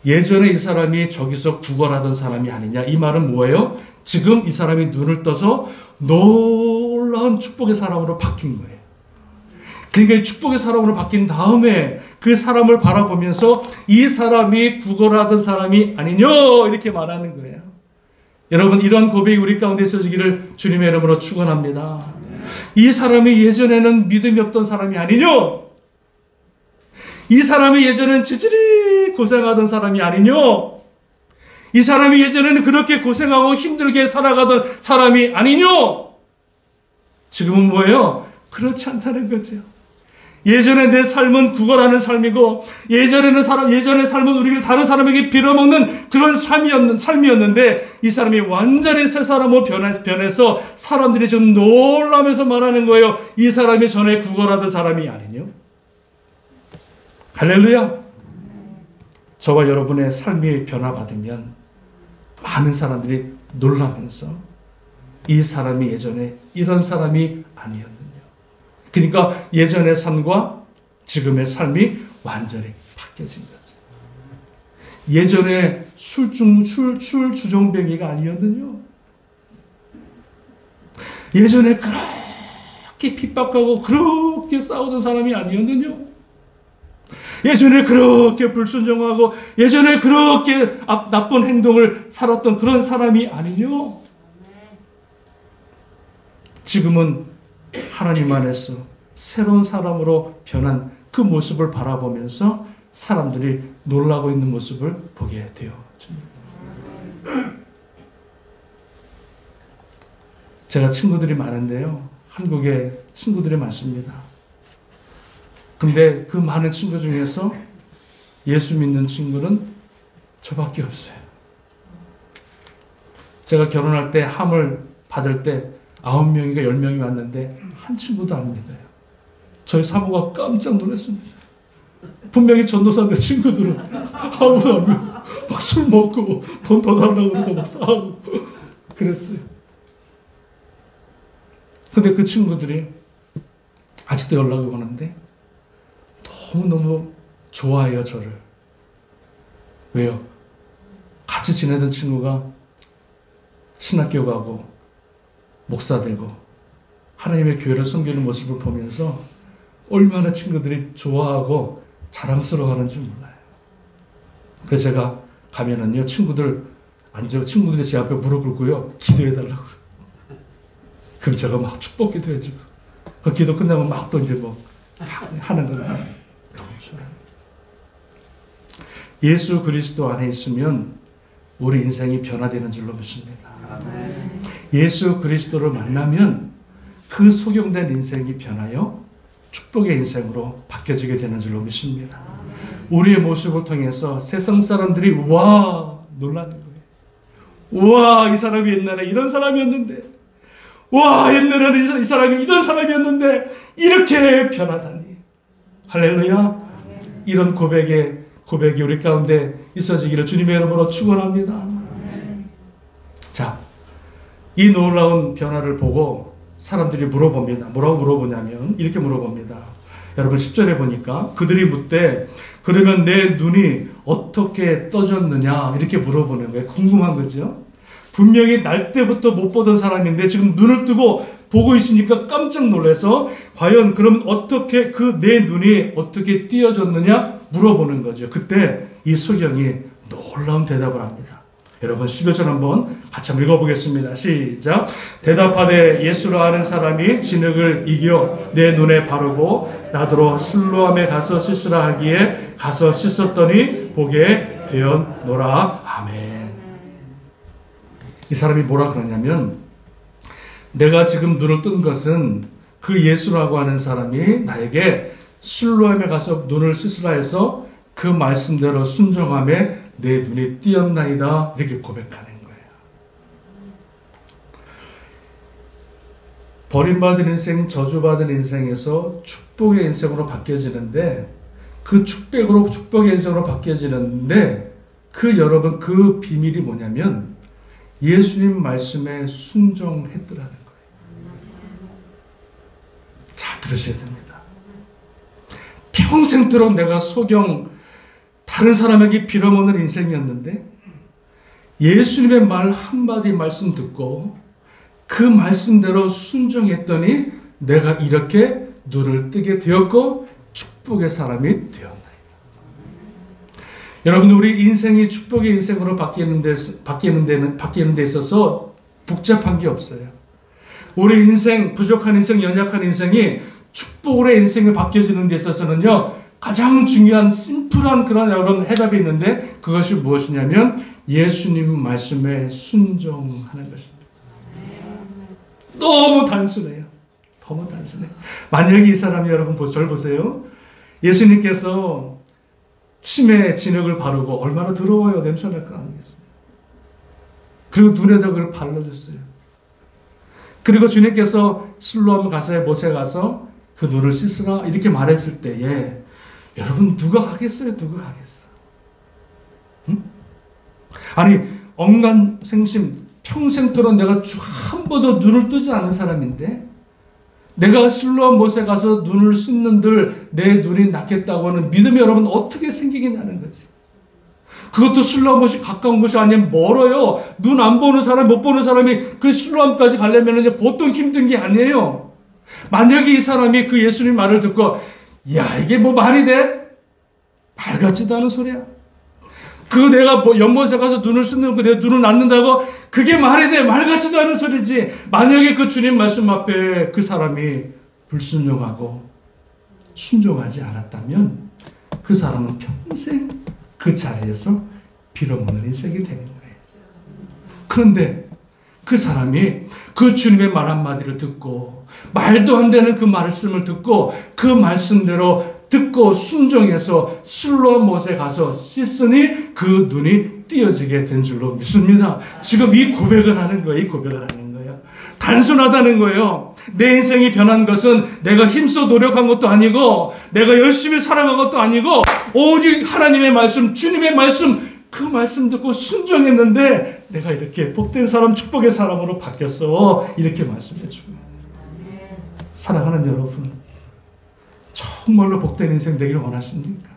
예전에 이 사람이 저기서 구걸하던 사람이 아니냐. 이 말은 뭐예요? 지금 이 사람이 눈을 떠서 놀라운 축복의 사람으로 바뀐 거예요. 그러니까 축복의 사람으로 바뀐 다음에 그 사람을 바라보면서 이 사람이 구걸하던 사람이 아니냐 이렇게 말하는 거예요. 여러분, 이런 고백이 우리 가운데 있어지기를 주님의 이름으로 축원합니다. 이 사람이 예전에는 믿음이 없던 사람이 아니냐, 이 사람이 예전엔 지질이 고생하던 사람이 아니냐, 이 사람이 예전에는 그렇게 고생하고 힘들게 살아가던 사람이 아니냐. 지금은 뭐예요? 그렇지 않다는 거죠. 예전에 내 삶은 구걸하는 삶이고, 예전의 삶은 우리를 다른 사람에게 빌어먹는 그런 삶이었는데, 이 사람이 완전히 새 사람으로 변해서 사람들이 지금 놀라면서 말하는 거예요. 이 사람이 전에 구걸하던 사람이 아니냐? 할렐루야! 저와 여러분의 삶이 변화받으면 많은 사람들이 놀라면서 이 사람이 예전에 이런 사람이 아니었느냐. 그러니까 예전의 삶과 지금의 삶이 완전히 바뀌어진 거죠. 예전에 술 주정뱅이가 아니었느냐. 예전에 그렇게 핍박하고 그렇게 싸우던 사람이 아니었느냐. 예전에 그렇게 불순종하고 예전에 그렇게 나쁜 행동을 살았던 그런 사람이 아니냐. 지금은 하나님 안에서 새로운 사람으로 변한 그 모습을 바라보면서 사람들이 놀라고 있는 모습을 보게 되어집니다. 제가 친구들이 많은데요, 한국에 친구들이 많습니다. 근데 그 많은 친구 중에서 예수 믿는 친구는 저밖에 없어요. 제가 결혼할 때 함을 받을 때 9명인가 10명이 왔는데 한 친구도 안 믿어요. 저희 사모가 깜짝 놀랐습니다. 분명히 전도사인데 친구들은 아무도 안 믿어. 막 술 먹고 돈 더 달라고 그러고 막 싸우고 그랬어요. 근데 그 친구들이 아직도 연락이 오는데 너무너무 좋아해요, 저를. 왜요? 같이 지내던 친구가 신학교 가고 목사 되고 하나님의 교회를 섬기는 모습을 보면서 얼마나 친구들이 좋아하고 자랑스러워하는지 몰라요. 그래서 제가 가면은요, 친구들이 제 앞에 무릎 꿇고요, 기도해달라고. 그럼 제가 막 축복 기도해주고, 그 기도 끝나면 막 또 이제 뭐 하는 거예요. 예수 그리스도 안에 있으면 우리 인생이 변화되는 줄로 믿습니다. 예수 그리스도를 만나면 그 속용된 인생이 변하여 축복의 인생으로 바뀌어지게 되는 줄로 믿습니다. 우리의 모습을 통해서 세상 사람들이 와 놀라는 거예요. 와, 이 사람이 옛날에 이런 사람이었는데, 와, 옛날에는 이 사람이 이런 사람이었는데 이렇게 변하다니. 할렐루야. 이런 고백이 우리 가운데 있어지기를 주님의 이름으로 축원합니다. 자, 이 놀라운 변화를 보고 사람들이 물어봅니다. 뭐라고 물어보냐면 이렇게 물어봅니다. 여러분 10절에 보니까 그들이 묻되 그러면 내 눈이 어떻게 떠졌느냐 이렇게 물어보는 거예요. 궁금한 거죠. 분명히 날 때부터 못 보던 사람인데 지금 눈을 뜨고 보고 있으니까 깜짝 놀라서 과연 그럼 어떻게 그 내 눈이 어떻게 띄어졌느냐 물어보는 거죠. 그때 이 소경이 놀라운 대답을 합니다. 여러분 11절 한번 같이 한번 읽어보겠습니다. 시작. 대답하되 예수를 아는 사람이 진흙을 이겨 내 눈에 바르고 나더러 실로암에 가서 씻으라 하기에 가서 씻었더니 보게 되었노라. 아멘. 이 사람이 뭐라 그러냐면 내가 지금 눈을 뜬 것은 그 예수라고 하는 사람이 나에게 실로암에 가서 눈을 씻으라 해서 그 말씀대로 순종함에 내 눈이 띄었나이다. 이렇게 고백하는 거예요. 버림받은 인생, 저주받은 인생에서 축복의 인생으로 바뀌어지는데, 그 축복의 인생으로 바뀌어지는데, 여러분 그 비밀이 뭐냐면 예수님 말씀에 순종했더라는 거예요. 잘 들으셔야 됩니다. 평생도록 내가 소경 다른 사람에게 빌어먹는 인생이었는데, 예수님의 말 한마디 말씀 듣고 그 말씀대로 순종했더니 내가 이렇게 눈을 뜨게 되었고 축복의 사람이 되었나이다. 여러분, 우리 인생이 축복의 인생으로 바뀌는 데 있어서 복잡한 게 없어요. 우리 인생, 부족한 인생, 연약한 인생이 축복의 인생이 바뀌어지는 데 있어서는요, 가장 중요한 심플한 그런 여러분 해답이 있는데, 그것이 무엇이냐면 예수님 말씀에 순종하는 것입니다. 너무 단순해요. 너무 단순해요. 만약에 이 사람이, 여러분 저를 보세요. 예수님께서 침에 진흙을 바르고, 얼마나 더러워요. 냄새날 거 아니겠어요. 그리고 눈에다 그걸 발라줬어요. 그리고 주님께서 실로암 가서 못에 가서 그 눈을 씻으라 이렇게 말했을 때에 여러분 누가 하겠어요? 누가 하겠어? 응? 아니, 억간생심 평생토록 내가 한 번도 눈을 뜨지 않은 사람인데, 내가 실로암 못에 가서 눈을 씻는들 내 눈이 낫겠다고 하는 믿음이 여러분 어떻게 생기겠냐는 거지. 그것도 실로암 못이 가까운 곳이 아니면 멀어요. 눈 안 보는 사람, 못 보는 사람이 그 실로암까지 가려면 보통 힘든 게 아니에요. 만약에 이 사람이 그 예수님 말을 듣고, 야, 이게 뭐 말이 돼? 말 같지도 않은 소리야. 내가 연못에 가서 눈을 씻는 내 눈을 낫는다고 그게 말이 돼? 말 같지도 않은 소리지. 만약에 그 주님 말씀 앞에 그 사람이 불순종하고 순종하지 않았다면 그 사람은 평생 그 자리에서 빌어먹는 인생이 되는 거예요. 그런데 그 사람이 그 주님의 말 한마디를 듣고, 말도 안 되는 그 말씀을 듣고 그 말씀대로 듣고 순종해서 실로암 못에 가서 씻으니 그 눈이 띄어지게 된 줄로 믿습니다. 지금 이 고백을 하는 거예요. 이 고백을 하는 거예요. 단순하다는 거예요. 내 인생이 변한 것은 내가 힘써 노력한 것도 아니고 내가 열심히 살아간 것도 아니고 오직 하나님의 말씀, 주님의 말씀, 그 말씀 듣고 순종했는데 내가 이렇게 복된 사람, 축복의 사람으로 바뀌었어. 이렇게 말씀해 주고, 사랑하는 여러분, 정말로 복된 인생 되기를 원하십니까?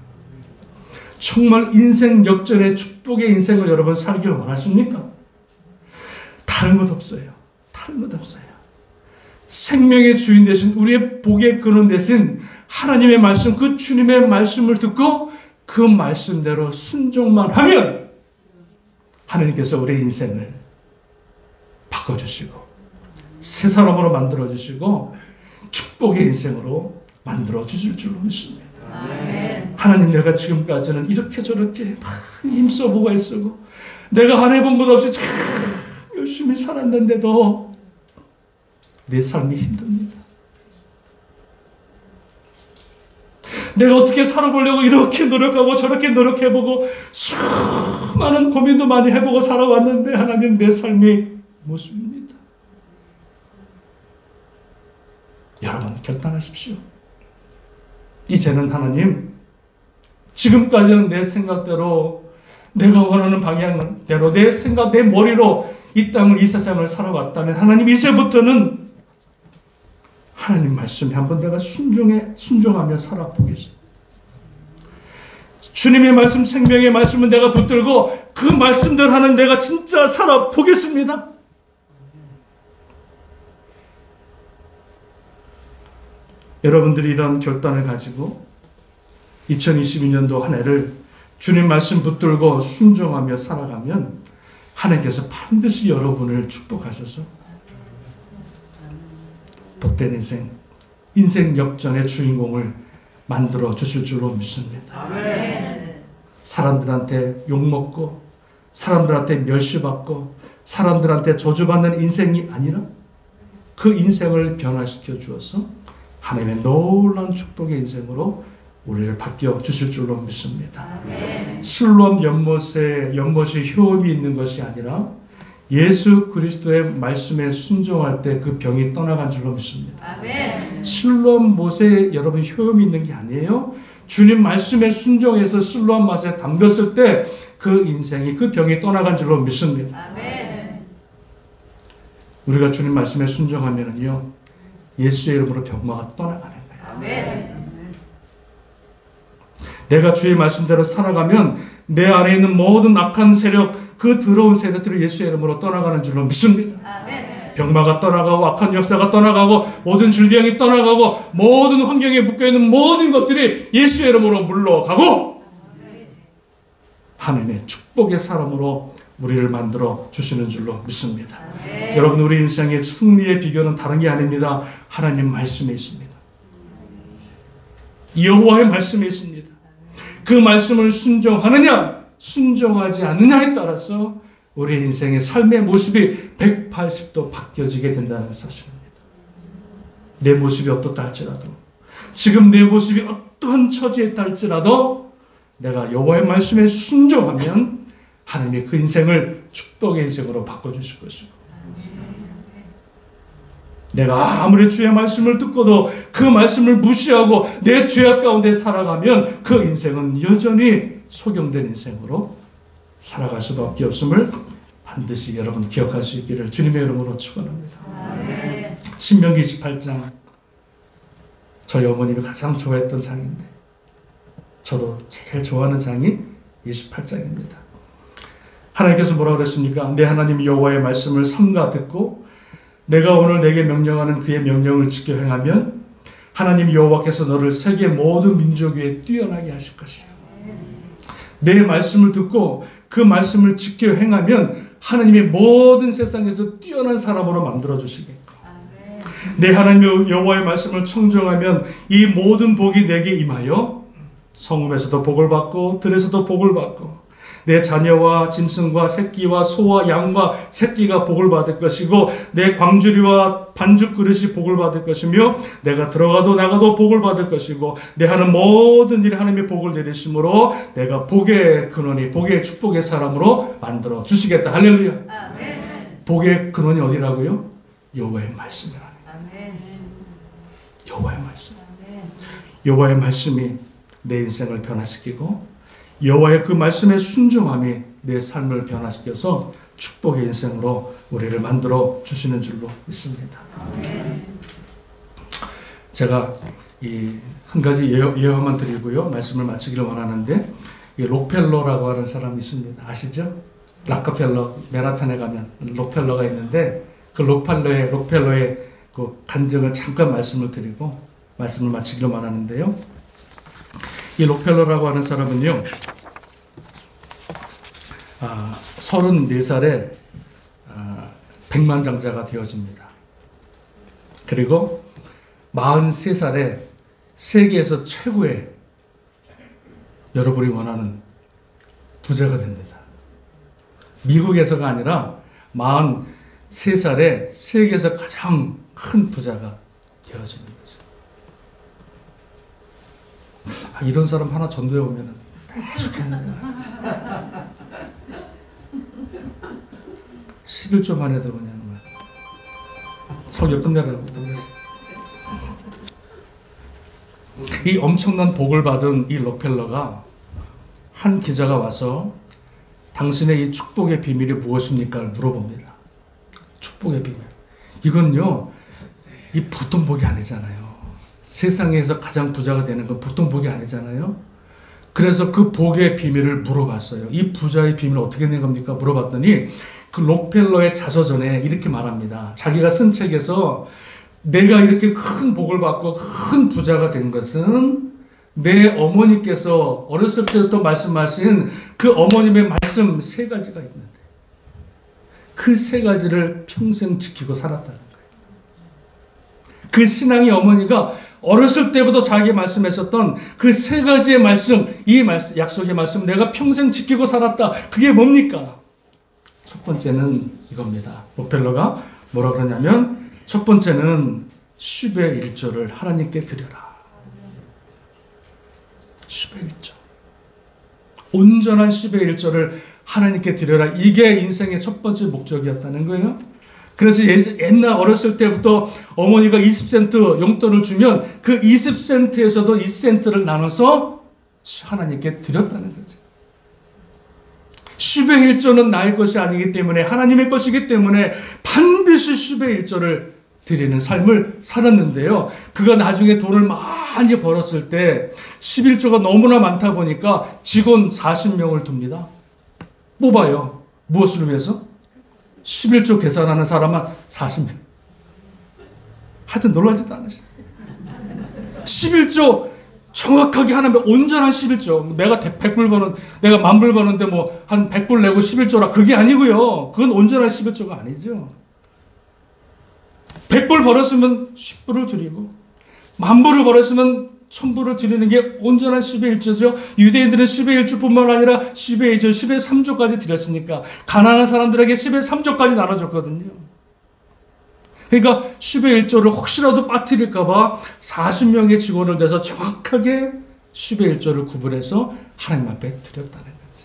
정말 인생 역전의 축복의 인생을 여러분 살기를 원하십니까? 다른 것 없어요. 다른 것 없어요. 생명의 주인 되신, 우리의 복의 근원 되신 하나님의 말씀, 그 주님의 말씀을 듣고 그 말씀대로 순종만 하면 하나님께서 우리의 인생을 바꿔주시고 새 사람으로 만들어주시고 축복의 인생으로 만들어 주실 줄로 믿습니다. 아멘. 하나님, 내가 지금까지는 이렇게 저렇게 힘써보고 애쓰고 내가 안 해본 것 없이 참 열심히 살았는데도 내 삶이 힘듭니다. 내가 어떻게 살아보려고 이렇게 노력하고 저렇게 노력해보고 수많은 고민도 많이 해보고 살아왔는데 하나님, 내 삶이 모습입니다. 여러분 결단하십시오. 이제는 하나님, 지금까지는 내 생각대로, 내가 원하는 방향대로, 내 생각, 내 머리로 이 땅을, 이 세상을 살아왔다면 하나님, 이제부터는 하나님 말씀에 한번 내가 순종하며 살아보겠습니다. 주님의 말씀, 생명의 말씀은 내가 붙들고 그 말씀대로 하는 내가 진짜 살아보겠습니다. 여러분들이 이런 결단을 가지고 2022년도 한 해를 주님 말씀 붙들고 순종하며 살아가면 하나님께서 반드시 여러분을 축복하셔서 복된 인생 역전의 주인공을 만들어 주실 줄로 믿습니다. 아멘. 사람들한테 욕먹고 사람들한테 멸시받고 사람들한테 저주받는 인생이 아니라 그 인생을 변화시켜 주어서 하나님의 놀라운 축복의 인생으로 우리를 바뀌어 주실 줄로 믿습니다. 실로암 연못이 효험이 있는 것이 아니라 예수 그리스도의 말씀에 순종할 때 그 병이 떠나간 줄로 믿습니다. 실로암 못에 여러분 효험이 있는 게 아니에요. 주님 말씀에 순종해서 실로암 못에 담겼을 때 그 인생이 그 병이 떠나간 줄로 믿습니다. 우리가 주님 말씀에 순종하면은요 예수의 이름으로 병마가 떠나가는 거예요. 내가 주의 말씀대로 살아가면 내 안에 있는 모든 악한 세력, 그 더러운 세력들이 예수의 이름으로 떠나가는 줄로 믿습니다. 병마가 떠나가고 악한 역사가 떠나가고 모든 질병이 떠나가고 모든 환경에 묶여있는 모든 것들이 예수의 이름으로 물러가고 하나님의 축복의 사람으로 우리를 만들어 주시는 줄로 믿습니다. 여러분, 우리 인생의 승리의 비결은 다른 게 아닙니다. 하나님 말씀에 있습니다. 여호와의 말씀에 있습니다. 그 말씀을 순종하느냐 순종하지 않느냐에 따라서 우리 인생의 삶의 모습이 180도 바뀌어지게 된다는 사실입니다. 내 모습이 어떻다 할지라도, 지금 내 모습이 어떤 처지에 있다 할지라도 내가 여호와의 말씀에 순종하면 하나님이 그 인생을 축복의 인생으로 바꿔주실 것이고, 내가 아무리 주의 말씀을 듣고도 그 말씀을 무시하고 내 죄악 가운데 살아가면 그 인생은 여전히 소경된 인생으로 살아갈 수밖에 없음을 반드시 여러분 기억할 수 있기를 주님의 이름으로 축원합니다. 신명기 28장, 저희 어머님이 가장 좋아했던 장인데 저도 제일 좋아하는 장이 28장입니다. 하나님께서 뭐라고 그랬습니까? 내 하나님 여호와의 말씀을 삼가 듣고 내가 오늘 내게 명령하는 그의 명령을 지켜 행하면 하나님 여호와께서 너를 세계 모든 민족 위에 뛰어나게 하실 것이요. 내 말씀을 듣고 그 말씀을 지켜 행하면 하나님이 모든 세상에서 뛰어난 사람으로 만들어 주시겠고, 내 하나님 여호와의 말씀을 청정하면 이 모든 복이 내게 임하여 성읍에서도 복을 받고 들에서도 복을 받고 내 자녀와 짐승과 새끼와 소와 양과 새끼가 복을 받을 것이고 내 광주리와 반죽 그릇이 복을 받을 것이며 내가 들어가도 나가도 복을 받을 것이고 내 하는 모든 일에 하나님의 복을 내리심으로 내가 복의 근원이 복의 축복의 사람으로 만들어 주시겠다. 할렐루야. 아멘. 복의 근원이 어디라고요? 여호와의 말씀이라는 거예요. 여호와의 말씀. 여호와의 말씀이 내 인생을 변화시키고 여호와의 그 말씀에 순종함이 내 삶을 변화시켜서 축복의 인생으로 우리를 만들어 주시는 줄로 믿습니다. 제가 이 한 가지 예언만 드리고요 말씀을 마치기를 원하는데, 이 록펠러라고 하는 사람이 있습니다. 아시죠? 락커펠러, 맨하탄에 가면 록펠러가 있는데 그 록펠러의 그 간증을 잠깐 말씀을 드리고 말씀을 마치기를 원하는데요. 이 록펠러라고 하는 사람은요, 34살에 백만장자가 되어집니다. 그리고 43살에 세계에서 최고의 여러분이 원하는 부자가 됩니다. 미국에서가 아니라 43살에 세계에서 가장 큰 부자가 되어집니다. 이런 사람 하나 전도해 오면 좋겠는데 11조만 해도 그냥 설교 끝내라고 그러지. 이 엄청난 복을 받은 이 록펠러가 한 기자가 와서 당신의 이 축복의 비밀이 무엇입니까? 물어봅니다. 축복의 비밀. 이건요, 이 보통 복이 아니잖아요. 세상에서 가장 부자가 되는 건 보통 복이 아니잖아요. 그래서 그 복의 비밀을 물어봤어요. 이 부자의 비밀을 어떻게 낸 겁니까? 물어봤더니 그 록펠러의 자서전에 이렇게 말합니다. 자기가 쓴 책에서 내가 이렇게 큰 복을 받고 큰 부자가 된 것은 내 어머니께서 어렸을 때부터 말씀하신 그 어머님의 말씀 3가지가 있는데 그 3가지를 평생 지키고 살았다는 거예요. 그 신앙의 어머니가 어렸을 때부터 자기가 말씀했었던 그 3가지의 말씀, 이 말씀, 약속의 말씀 내가 평생 지키고 살았다. 그게 뭡니까? 첫 번째는 이겁니다. 록펠러가 뭐라 그러냐면, 첫 번째는 10의 1조를 하나님께 드려라. 10의 1조. 온전한 10의 1조를 하나님께 드려라. 이게 인생의 첫 번째 목적이었다는 거예요. 그래서 옛날 어렸을 때부터 어머니가 20센트 용돈을 주면 그 20센트에서도 2센트를 나눠서 하나님께 드렸다는 거죠. 10의 1조는 나의 것이 아니기 때문에 하나님의 것이기 때문에 반드시 10의 1조를 드리는 삶을 살았는데요. 그가 나중에 돈을 많이 벌었을 때 11조가 너무나 많다 보니까 직원 40명을 둡니다. 뽑아요. 무엇을 위해서? 11조 계산하는 사람만 40명. 하여튼 놀라지도 않으시죠. 11조 정확하게 하나면 온전한 11조. 내가 100불 버는, 내가 10,000불 버는데 뭐 한 100불 내고 11조라. 그게 아니고요. 그건 온전한 11조가 아니죠. 100불 벌었으면 10불을 드리고 10,000불을 벌었으면 1,000불을 드리는 게 온전한 10의 1조죠. 유대인들은 10의 1조뿐만 아니라 10의 1조, 10의 3조까지 드렸으니까 가난한 사람들에게 10의 3조까지 나눠줬거든요. 그러니까 10의 1조를 혹시라도 빠뜨릴까 봐 40명의 직원을 내서 정확하게 10의 1조를 구분해서 하나님 앞에 드렸다는 거지.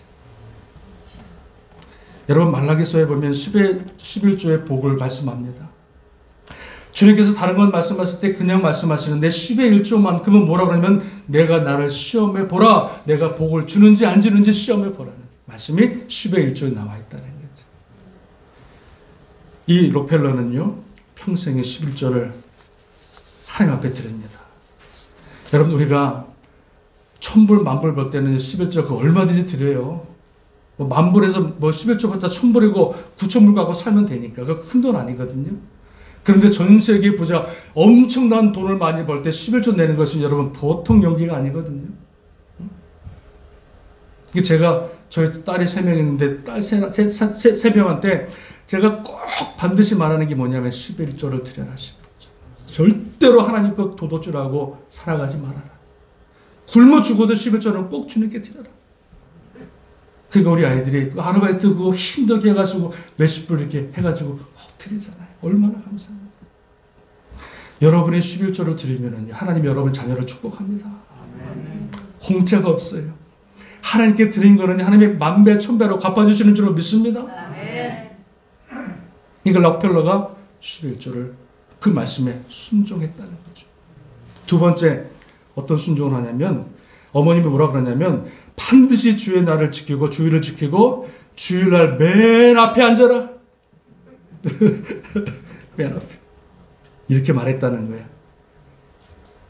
여러분 말라기서에 보면 11조의 복을 말씀합니다. 주님께서 다른 건 말씀하실 때 그냥 말씀하시는데 10의 1조만큼은 뭐라 그러면 내가 나를 시험해 보라. 내가 복을 주는지 안 주는지 시험해 보라는 말씀이 10의 1조에 나와 있다는 거죠. 이 록펠러는요. 평생의 11조를 하나님 앞에 드립니다. 여러분 우리가 1,000불, 10,000불 벌 때는 11조 그 얼마든지 드려요. 뭐 10,000불에서 뭐 11조부터 1,000불이고 9,000불 갖고 살면 되니까. 그거 큰 돈 아니거든요. 그런데 전 세계 부자 엄청난 돈을 많이 벌 때 11조 내는 것은 여러분 보통 용기가 아니거든요. 이게 제가 저희 딸이 3명 있는데 딸 3명한테 제가 꼭 반드시 말하는 게 뭐냐면 11조를 드려라. 11조. 절대로 하나님 것 도둑질하고 살아가지 말아라. 굶어 죽어도 11조는 꼭 주님께 드려라. 그러니까 우리 아이들이 아르바이트 그거 힘들게 해가지고 몇십 불 이렇게 해가지고 꼭 드리잖아요. 얼마나 감사합니다. 여러분이 11조를 드리면 하나님 여러분 자녀를 축복합니다. 공짜가 없어요. 하나님께 드린 거는 하나님의 만배 천배로 갚아주시는 줄로 믿습니다. 그러니까 록펠러가 11조를 그 말씀에 순종했다는 거죠. 두 번째 어떤 순종을 하냐면 어머님이 뭐라 그러냐면 반드시 주의 날을 지키고 주일을 지키고 주일날 맨 앞에 앉아라. 맨 앞에. 이렇게 말했다는 거예요.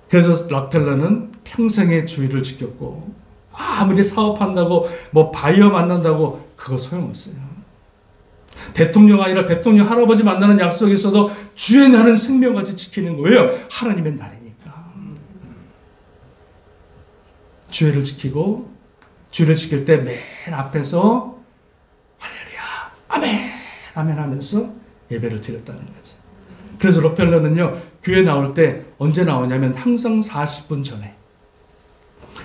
그래서 록펠러는 평생의 주일을 지켰고 아무리 사업한다고 뭐 바이어 만난다고 그거 소용없어요. 대통령 아니라 대통령 할아버지 만나는 약속이 있어도 주의 날은 생명같이 지키는 거예요. 하나님의 날이니까. 주일을 지키고 주일을 지킬 때 맨 앞에서 할렐루야 아멘 아멘 하면서 예배를 드렸다는 거죠. 그래서 록펠러는요 교회 나올 때 언제 나오냐면 항상 40분 전에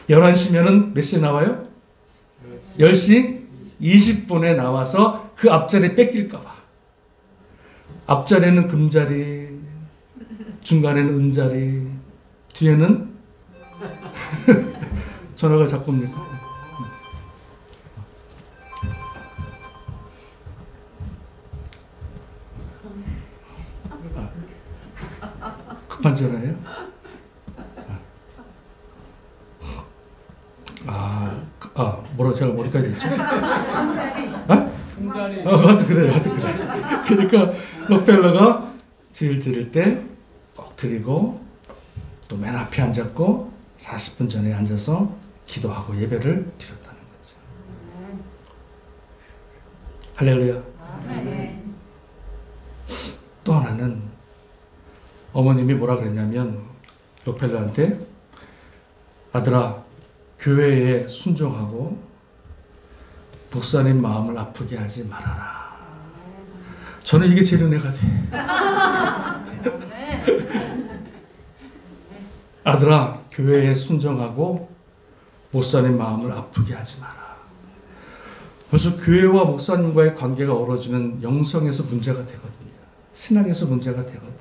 11시면은 몇 시에 나와요? 10시 20분에 나와서 그 앞자리 뺏길까 봐. 앞자리는 금자리, 중간에는 은자리, 뒤에는 전화가 자꾸 옵니까? 급한 전화예요? 뭐라 제가 어디까지 했지? 하여튼 그래. 그러니까 록펠러가 주일 드릴 때 꼭 드리고 또 맨 앞에 앉았고 40분 전에 앉아서 기도하고 예배를 드렸다는 거죠. 할렐루야. 또 하나는 어머님이 뭐라 그랬냐면 록펠러한테 아들아 교회에 순종하고 목사님 마음을 아프게 하지 말아라. 저는 이게 제일 은혜가 돼. 아들아 교회에 순종하고 목사님 마음을 아프게 하지 마라. 벌써 교회와 목사님과의 관계가 어우러지면 영성에서 문제가 되거든요. 신앙에서 문제가 되거든.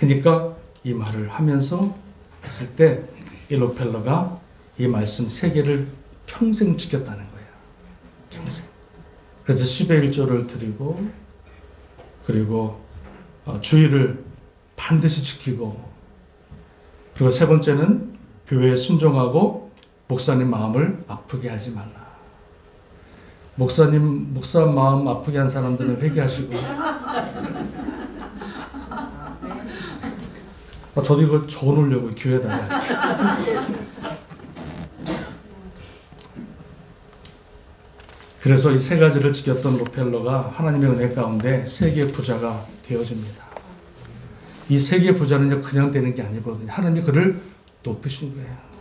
그러니까 이 말을 하면서 했을 때 이 록펠러가 이 말씀 3개를 평생 지켰다는 거예요. 평생. 그래서 10의 1조를 드리고 그리고 주의를 반드시 지키고 그리고 3번째는 교회에 순종하고 목사님 마음을 아프게 하지 말라. 목사 마음 아프게 한 사람들은 회개하시고 저도 이거 적어놓으려고 교회에다가 그래서 이 3가지를 지켰던 록펠러가 하나님의 은혜 가운데 세계 부자가 되어집니다. 이 세계 부자는 그냥 되는 게 아니거든요. 하나님이 그를 높이신 거예요.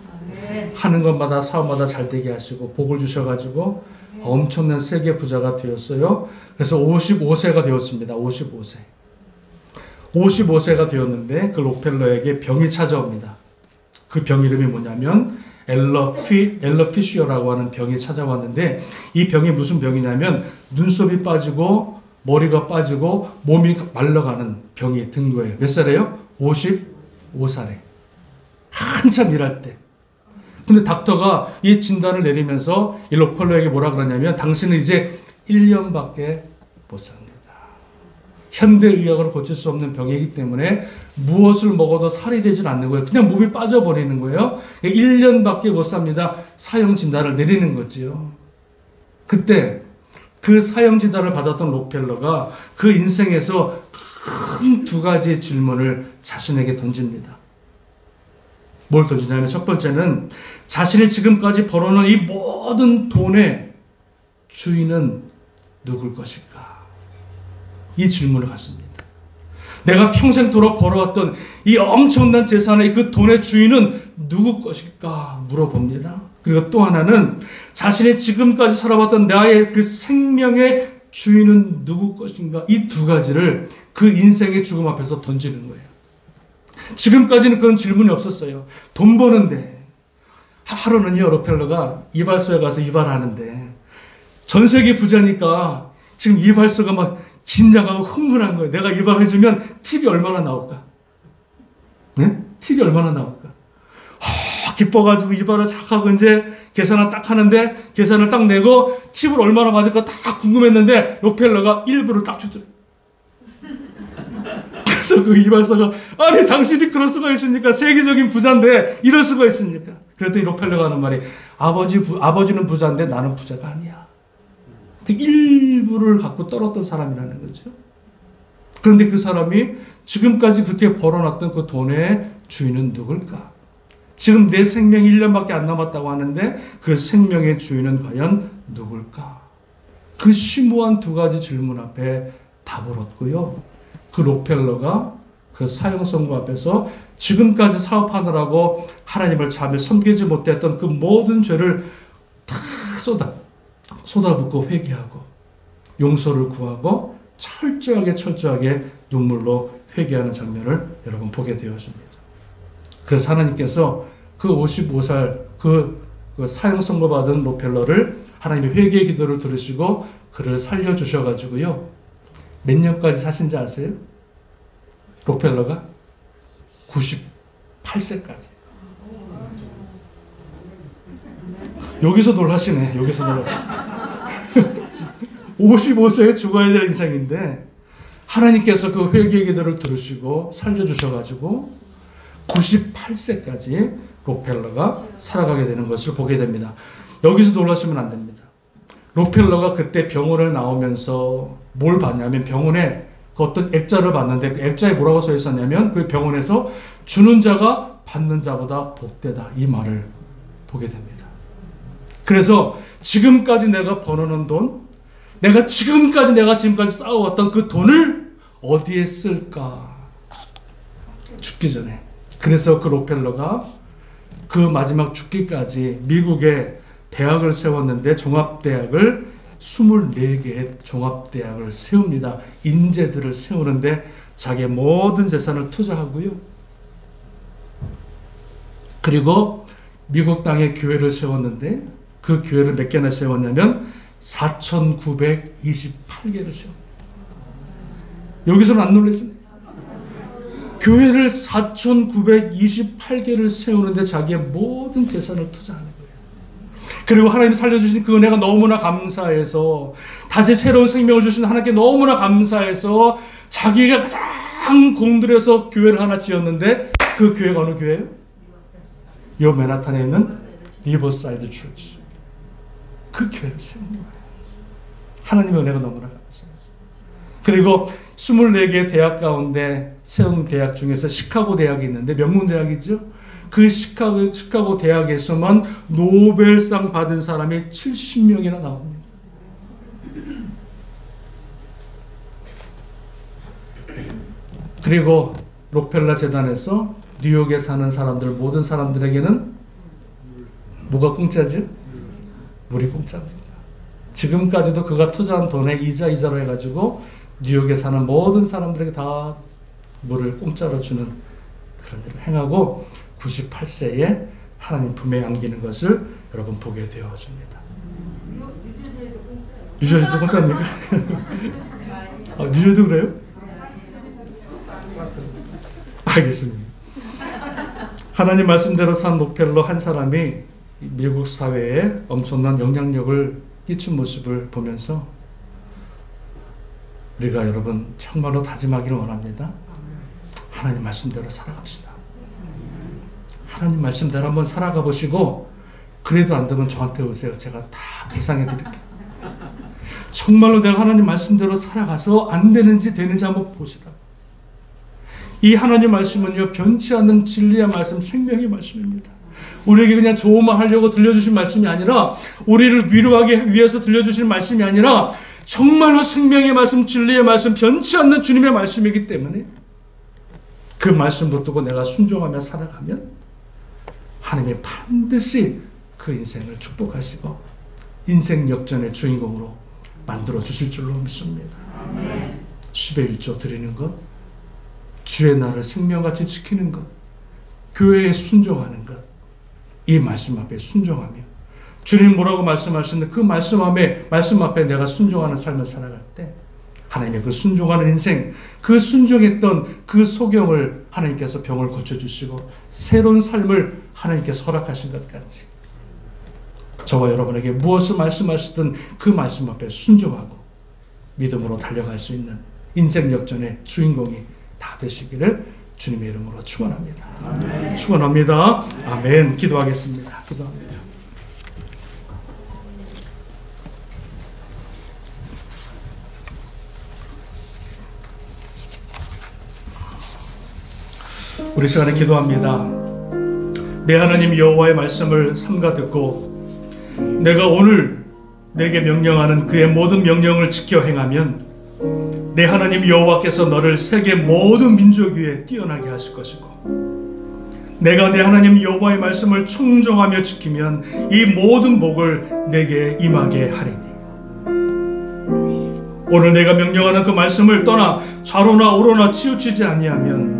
하는 것마다 사업마다 잘 되게 하시고 복을 주셔가지고 엄청난 세계 부자가 되었어요. 그래서 55세가 되었습니다. 55세가 되었는데 그 록펠러에게 병이 찾아옵니다. 그 병 이름이 뭐냐면 엘러피쉬어라고 하는 병이 찾아왔는데 이 병이 무슨 병이냐면 눈썹이 빠지고 머리가 빠지고 몸이 말라가는 병이 든 거예요. 몇 살이에요? 55살에. 한참 일할 때. 근데 닥터가 이 진단을 내리면서 이 록펠러에게 뭐라 그러냐면 당신은 이제 1년밖에 못 삽니다. 현대의학으로 고칠 수 없는 병이기 때문에 무엇을 먹어도 살이 되질 않는 거예요. 그냥 몸이 빠져버리는 거예요. 1년밖에 못 삽니다. 사형 진단을 내리는 거지요. 그때 그 사형 진단을 받았던 록펠러가 그 인생에서 큰 2가지 질문을 자신에게 던집니다. 뭘 던지냐면 첫 번째는 자신이 지금까지 벌어놓은 이 모든 돈의 주인은 누굴 것일까? 이 질문을 갖습니다. 내가 평생토록 벌어왔던 이 엄청난 재산의 그 돈의 주인은 누구 것일까 물어봅니다. 그리고 또 하나는 자신이 지금까지 살아왔던 나의 그 생명의 주인은 누구 것인가 이 2가지를 그 인생의 죽음 앞에서 던지는 거예요. 지금까지는 그런 질문이 없었어요. 돈 버는데 하루는요 록펠러가 이발소에 가서 이발하는데 전 세계 부자니까 지금 이발소가 막 긴장하고 흥분한 거예요. 내가 이발해주면 팁이 얼마나 나올까? 네? 팁이 얼마나 나올까? 기뻐가지고 이발을 쫙 하고 이제 계산을 딱 하는데 계산을 딱 내고 팁을 얼마나 받을까 딱 궁금했는데 록펠러가 일부를 딱 주더래요. 그래서 그 이발사가 아니 당신이 그럴 수가 있습니까? 세계적인 부자인데 이럴 수가 있습니까? 그랬더니 록펠러가 하는 말이 아버지는 부자인데 나는 부자가 아니야. 그 일부를 갖고 떨었던 사람이라는 거죠. 그런데 그 사람이 지금까지 그렇게 벌어놨던 그 돈의 주인은 누굴까? 지금 내 생명이 1년밖에 안 남았다고 하는데 그 생명의 주인은 과연 누굴까? 그 심오한 2가지 질문 앞에 답을 얻고요. 그 록펠러가 그 사형 선고 앞에서 지금까지 사업하느라고 하나님을 잘 섬기지 못했던 그 모든 죄를 다 쏟아붓고 회개하고 용서를 구하고 철저하게 눈물로 회개하는 장면을 여러분 보게 되었습니다. 그래서 하나님께서 그 55살 그 사형 선고받은 록펠러를 하나님의 회개의 기도를 들으시고 그를 살려주셔가지고요. 몇 년까지 사신지 아세요? 록펠러가 98세까지. 여기서 놀라시네. 55세에 죽어야 될 인생인데 하나님께서 그 회개의 기도를 들으시고 살려주셔가지고 98세까지 록펠러가 살아가게 되는 것을 보게 됩니다. 여기서 놀라시면 안 됩니다. 록펠러가 그때 병원을 나오면서 뭘 봤냐면 병원에 그 어떤 액자를 봤는데 그 액자에 뭐라고 써 있었냐면 그 병원에서 주는 자가 받는 자보다 복되다 이 말을 보게 됩니다. 그래서 지금까지 내가 벌어놓은 돈, 내가 지금까지 쌓아왔던 그 돈을 어디에 쓸까? 죽기 전에. 그래서 그 록펠러가 그 마지막 죽기까지 미국에 대학을 세웠는데 종합대학을 24개의 종합대학을 세웁니다. 인재들을 세우는데 자기의 모든 재산을 투자하고요. 그리고 미국 땅에 교회를 세웠는데 그 교회를 몇 개나 세웠냐면 4,928개를 세웁니다. 여기서는 안 놀랐습니다. 교회를 4,928개를 세우는데 자기의 모든 재산을 투자하는 거예요. 그리고 하나님 살려주신 그 은혜가 너무나 감사해서, 다시 새로운 생명을 주신 하나님께 너무나 감사해서 자기가 가장 공들여서 교회를 하나 지었는데, 그 교회가 어느 교회예요? 요 맨하탄에 있는 리버사이드 처치. 그 교회를 세운 거예요. 하나님의 은혜가 너무나 감사해서. 그리고 24개의 대학 가운데 세운 대학 중에서 시카고 대학이 있는데, 명문 대학이죠. 그 시카고 대학에서만 노벨상 받은 사람이 70명이나 나옵니다. 그리고 록펠러 재단에서 뉴욕에 사는 사람들, 모든 사람들에게는 뭐가 공짜지? 물이 공짜입니다. 지금까지도 그가 투자한 돈의 이자로 해가지고 뉴욕에 사는 모든 사람들에게 다 물을 공짜로 주는 그런 일을 행하고 98세에 하나님 품에 안기는 것을 여러분 보게 되어집니다. 뉴저지도 공짜입니까? 뉴저지도 그래요? 알겠습니다. 하나님 말씀대로 산 록펠러 한 사람이 미국 사회에 엄청난 영향력을 끼친 모습을 보면서 우리가 여러분 정말로 다짐하기를 원합니다. 하나님 말씀대로 살아갑시다. 하나님 말씀대로 한번 살아가 보시고, 그래도 안 되면 저한테 오세요. 제가 다 보상해 드릴게요. 정말로 내가 하나님 말씀대로 살아가서 안 되는지 되는지 한번 보시라. 이 하나님 말씀은요, 변치 않는 진리의 말씀, 생명의 말씀입니다. 우리에게 그냥 좋은만 하려고 들려주신 말씀이 아니라, 우리를 위로하기 위해서 들려주신 말씀이 아니라 정말로 생명의 말씀, 진리의 말씀, 변치 않는 주님의 말씀이기 때문에 그 말씀 붙들고 내가 순종하며 살아가면 하나님이 반드시 그 인생을 축복하시고 인생 역전의 주인공으로 만들어 주실 줄로 믿습니다. 10의 1조 드리는 것, 주의 날을 생명같이 지키는 것, 교회에 순종하는 것, 이 말씀 앞에 순종하며 주님 뭐라고 말씀하시는데 그 말씀 앞에 내가 순종하는 삶을 살아갈 때 하나님의 그 순종하는 인생, 그 순종했던 그 소경을 하나님께서 병을 고쳐주시고 새로운 삶을 하나님께서 허락하신 것 같이 저와 여러분에게 무엇을 말씀하시든 그 말씀 앞에 순종하고 믿음으로 달려갈 수 있는 인생 역전의 주인공이 다 되시기를 주님의 이름으로 축원합니다. 아멘. 축원합니다. 아멘. 기도하겠습니다. 기도합니다. 우리 시간에 기도합니다. 내 하나님 여호와의 말씀을 삼가 듣고 내가 오늘 내게 명령하는 그의 모든 명령을 지켜 행하면 내 하나님 여호와께서 너를 세계 모든 민족 위에 뛰어나게 하실 것이고 내가 내 하나님 여호와의 말씀을 청종하며 지키면 이 모든 복을 내게 임하게 하리니 오늘 내가 명령하는 그 말씀을 떠나 좌로나 우로나 치우치지 아니하면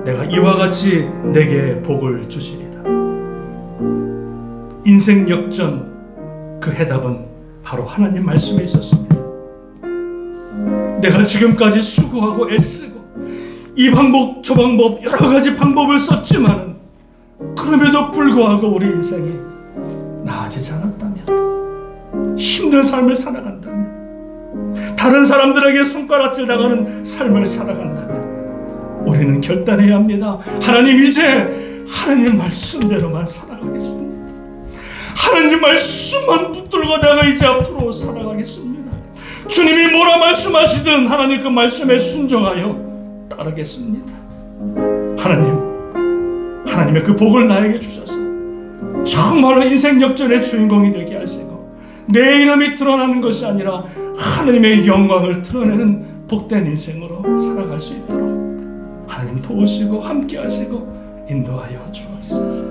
내가 이와 같이 내게 복을 주시리라. 인생 역전 그 해답은 바로 하나님 말씀에 있었습니다. 내가 지금까지 수고하고 애쓰고 이 방법 저 방법 여러 가지 방법을 썼지만은 그럼에도 불구하고 우리 인생이 나아지지 않았다면 힘든 삶을 살아간다면 다른 사람들에게 손가락질 당하는 삶을 살아간다면 우리는 결단해야 합니다. 하나님 이제 하나님 말씀대로만 살아가겠습니다. 하나님 말씀만 붙들고 내가 이제 앞으로 살아가겠습니다. 주님이 뭐라 말씀하시든 하나님 그 말씀에 순종하여 따르겠습니다. 하나님의 그 복을 나에게 주셔서 정말로 인생 역전의 주인공이 되게 하시고 내 이름이 드러나는 것이 아니라 하나님의 영광을 드러내는 복된 인생으로 살아갈 수 있도록 하나님 도우시고 함께 하시고 인도하여 주옵소서.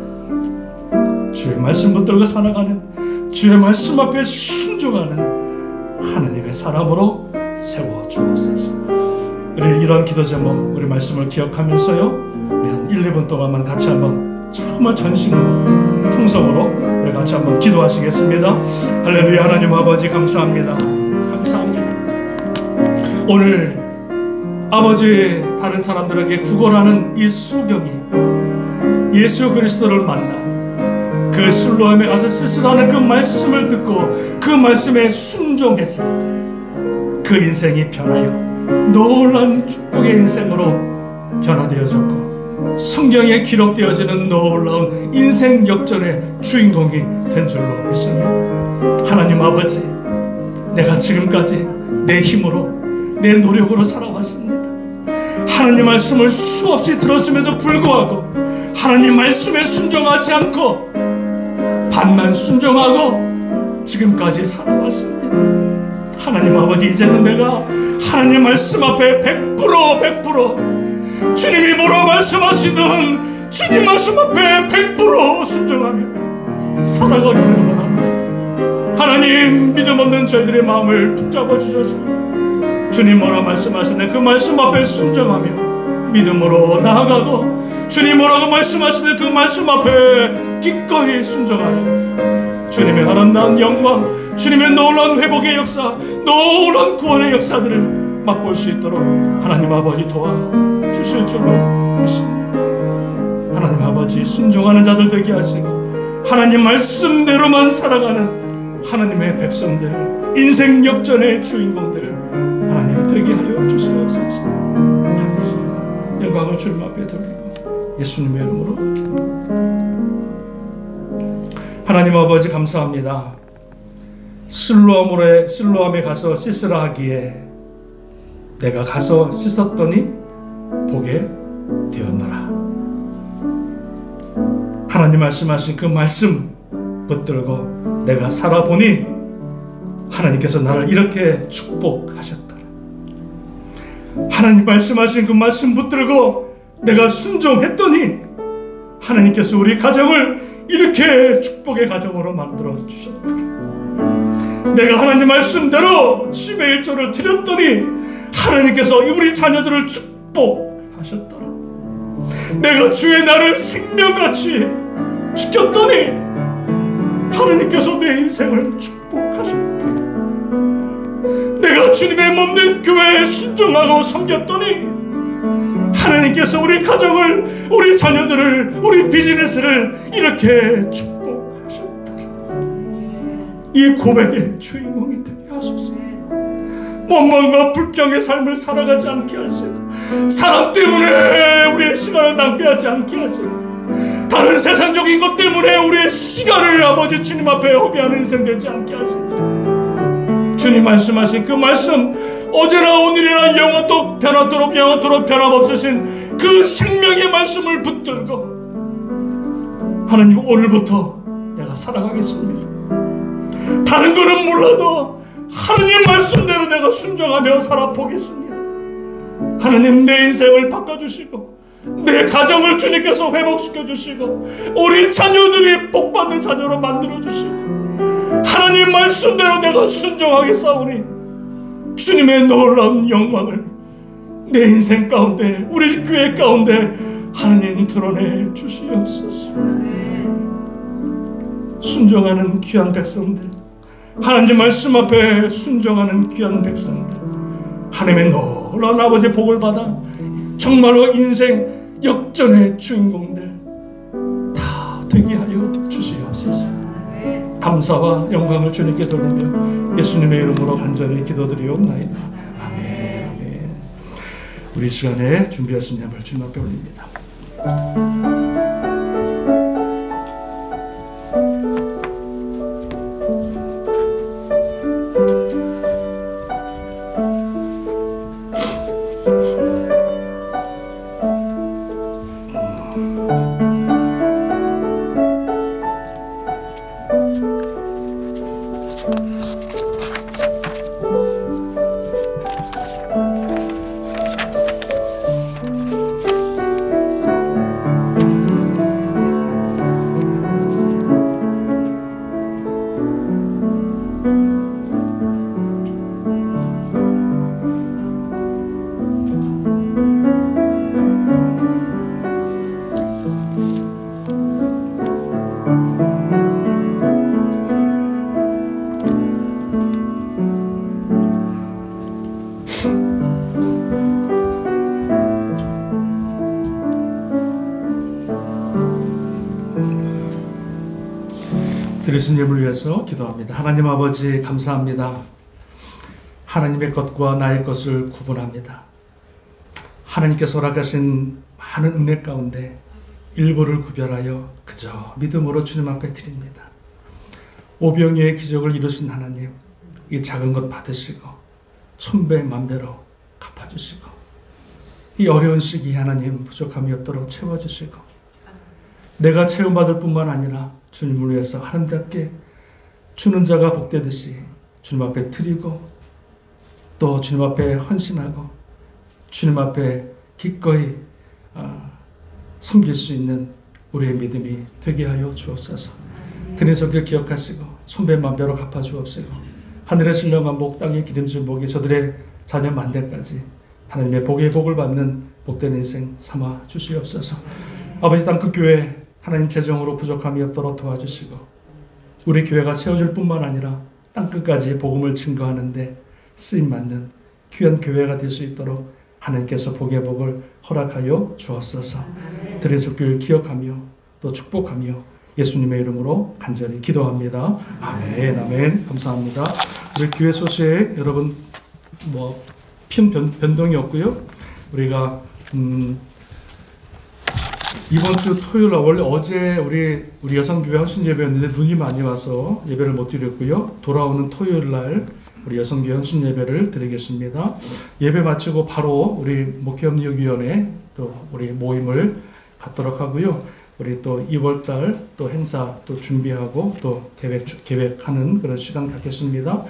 주의 말씀 붙들고 살아가는 주의 말씀 앞에 순종하는 하나님의 사람으로 세워 주옵소서. 우리 이런 기도 제목 우리 말씀을 기억하면서요 우리 한 1, 2분 동안만 같이 한번 정말 전심으로 통성으로 우리 같이 한번 기도하시겠습니다. 할렐루야. 하나님 아버지 감사합니다. 감사합니다. 오늘 아버지, 다른 사람들에게 구걸하는 이 수경이 예수 그리스도를 만나 그 실로암에 가서 쓸쓸하는 그 말씀을 듣고 그 말씀에 순종했을 때 그 인생이 변하여 놀라운 축복의 인생으로 변화되어졌고 성경에 기록되어지는 놀라운 인생 역전의 주인공이 된 줄로 믿습니다. 하나님 아버지, 내가 지금까지 내 힘으로 내 노력으로 살아왔습니다. 하나님 말씀을 수없이 들었음에도 불구하고 하나님 말씀에 순종하지 않고 반만 순종하고 지금까지 살아왔습니다. 하나님 아버지, 이제는 내가 하나님 말씀 앞에 100% 주님이 뭐라 말씀하시든 주님 말씀 앞에 100% 순종하며 살아가기를 원합니다. 하나님, 믿음 없는 저희들의 마음을 붙잡아 주셔서 주님 뭐라 말씀하시는 그 말씀 앞에 순종하며 믿음으로 나아가고 주님 뭐라고 말씀하시는 그 말씀 앞에 기꺼이 순종하여 주님의 아름다운 영광, 주님의 놀라운 회복의 역사, 놀라운 구원의 역사들을 맛볼 수 있도록 하나님 아버지 도와주실 줄로 믿습니다. 하나님 아버지, 순종하는 자들 되게 하시고 하나님 말씀대로만 살아가는 하나님의 백성들, 인생 역전의 주인공들을 하나님 되게 하여 주시옵소서. 하나님 영광을 주님 앞에 돌리고 예수님의 이름으로 기도합니다. 하나님 아버지, 감사합니다. 실로암에 가서 씻으라 하기에 내가 가서 씻었더니 보게 되었노라. 하나님 말씀하신 그 말씀 붙들고 내가 살아보니 하나님께서 나를 이렇게 축복하셨더라. 하나님 말씀하신 그 말씀 붙들고 내가 순종했더니 하나님께서 우리 가정을 이렇게 축복의 가정으로 만들어 주셨더라. 내가 하나님 말씀대로 10의 1조를 드렸더니 하나님께서 우리 자녀들을 축복하셨더라. 내가 주의 날을 생명같이 지켰더니 하나님께서 내 인생을 축복하셨더라. 내가 주님의 몸된 교회에 순종하고 섬겼더니 하나님께서 우리 가정을, 우리 자녀들을, 우리 비즈니스를 이렇게 축복하셨더라. 이 고백의 주인공이 되게 하소서. 원망과 불평의 삶을 살아가지 않게 하시고 사람 때문에 우리의 시간을 낭비하지 않게 하시고 다른 세상적인 것 때문에 우리의 시간을 아버지 주님 앞에 허비하는 인생 되지 않게 하시고 주님 말씀하신 그 말씀, 어제나 오늘이나 영원토록 변하도록 영원토록 변함없으신 그 생명의 말씀을 붙들고 하나님, 오늘부터 내가 살아가겠습니다. 다른 거는 몰라도 하나님 말씀대로 내가 순종하며 살아보겠습니다. 하나님, 내 인생을 바꿔주시고 내 가정을 주님께서 회복시켜주시고 우리 자녀들이 복받는 자녀로 만들어주시고 하나님 말씀대로 내가 순종하겠사오니 주님의 놀라운 영광을 내 인생 가운데, 우리 교회 가운데 하나님 드러내 주시옵소서. 순종하는 귀한 백성들, 하나님 말씀 앞에 순종하는 귀한 백성들, 하나님의 놀라운 아버지 복을 받아 정말로 인생 역전의 주인공들 다 되게 하여 주시옵소서. 감사와 영광을 주님께 돌리며 예수님의 이름으로 간절히 기도드리옵나이다. 아멘. 우리 시간에 준비하신 예물 주님 앞에 올립니다. 들으신 예물 위해서 기도합니다. 하나님 아버지 감사합니다. 하나님의 것과 나의 것을 구분합니다. 하나님께서 허락하신 많은 은혜 가운데 일부를 구별하여 그저 믿음으로 주님 앞에 드립니다. 오병이어의 기적을 이루신 하나님, 이 작은 것 받으시고 천배 만배로 갚아주시고 이 어려운 시기 하나님 부족함이 없도록 채워주시고 내가 채움받을 뿐만 아니라 주님을 위해서 아름답게 주는 자가 복되듯이 주님 앞에 드리고 또 주님 앞에 헌신하고 주님 앞에 기꺼이 섬길 수 있는 우리의 믿음이 되게 하여 주옵소서. 드린 손길 기억하시고 천배만배로 갚아 주옵시고 하늘의 신령한 복 땅의 기름진 복이 저들의 자녀 만대까지 하나님의 복의 복을 받는 복된 인생 삼아 주시옵소서. 아버지 땅 그 교회 하나님 재정으로 부족함이 없도록 도와주시고 우리 교회가 세워질 뿐만 아니라 땅끝까지 복음을 증거하는데 쓰임받는 귀한 교회가 될 수 있도록 하나님께서 복의 복을 허락하여 주옵소서. 드린 손길 기억하며 또 축복하며 예수님의 이름으로 간절히 기도합니다. 아멘. 아멘. 감사합니다. 우리 교회 소식 여러분 큰 변동이 없고요. 우리가 이번 주 토요일 날 원래 어제 우리 여성교회 헌신 예배였는데 눈이 많이 와서 예배를 못 드렸고요. 돌아오는 토요일 날 우리 여성교회 헌신 예배를 드리겠습니다. 예배 마치고 바로 우리 목회협력위원회 또 우리 모임을 갖도록 하고요. 우리 또 2월달 또 행사 또 준비하고 또 계획하는 그런 시간 갖겠습니다.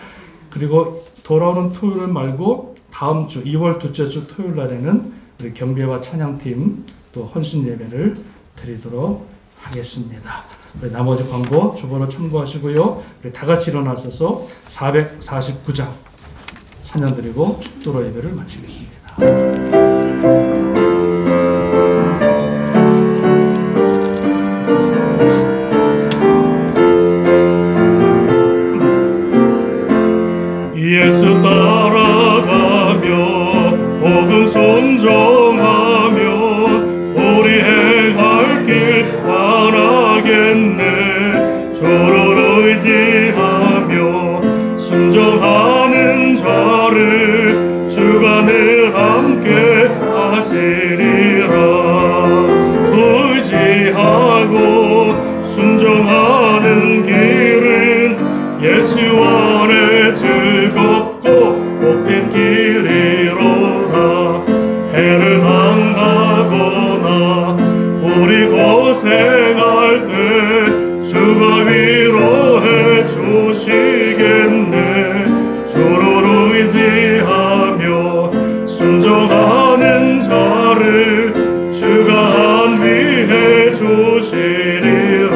그리고 돌아오는 토요일 말고 다음 주 2월 둘째 주 토요일 날에는 우리 경배와 찬양팀 또 헌신 예배를 드리도록 하겠습니다. 나머지 광고 주보로 참고하시고요. 우리 다 같이 일어나셔서 449장 찬양 드리고 축도로 예배를 마치겠습니다. 예수 따라가며 복음 순종하며 우리 행할 길 원하겠네. 주를 의지하며 순종하는 자를 주가 늘 함께 하시리라. 의지하고 순종하는 길은 예수 안에 즐겁고 복된 길이로다. 해를 당하거나 우리 고생할 때 주가 위로해 주시겠네. 주를 의지하며 순종하는 자를 주가 안위해 주시리라.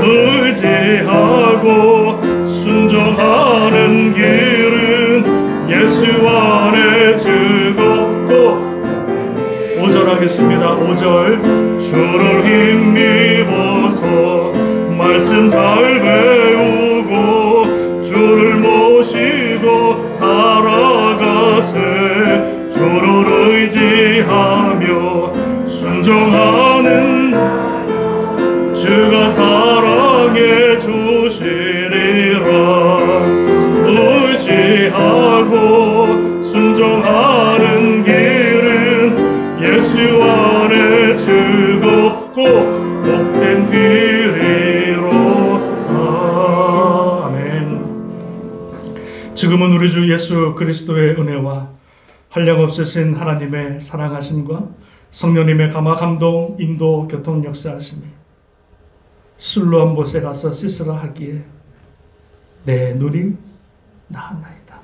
의지하고 순종하는 길은 예수 안에 즐겁고 5절 하겠습니다. 5절 주를 힘입어서 말씀 잘 배우고 주를 모시고 살아가세. 주를 의지하며 순종하는 주가 사랑해 주시리라. 의지하고 순종하는 길은 예수 안에 즐겁고 복된 길이로다. 아멘. 지금은 우리 주 예수 그리스도의 은혜와 한량없으신 하나님의 사랑하심과 성령님의 감화 감동 인도 교통 역사하심이 슬로암 못에 가서 씻으라 하기에 내 눈이 나았나이다.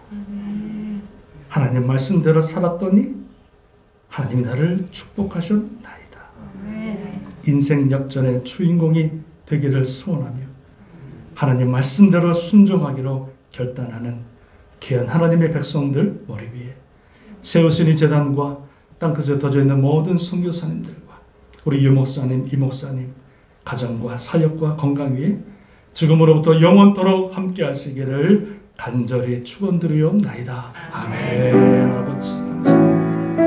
하나님 말씀대로 살았더니 하나님이 나를 축복하셨나이다. 인생 역전의 주인공이 되기를 소원하며 하나님 말씀대로 순종하기로 결단하는 귀한 하나님의 백성들 머리 위에 세우신 이 재단과 땅끝에 터져 있는 모든 선교사님들과 우리 유목사님, 이목사님 가정과 사역과 건강 위에 지금으로부터 영원토록 함께 하시기를 간절히 축원드리옵나이다. 아멘. 아버지 감사합니다.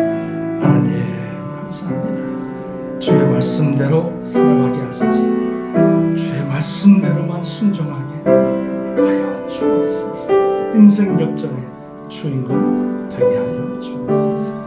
하나님 감사합니다. 주의 말씀대로 살아가게 하소서. 주의 말씀대로 인생 역전의 주인공 되게 하여 주옵소서.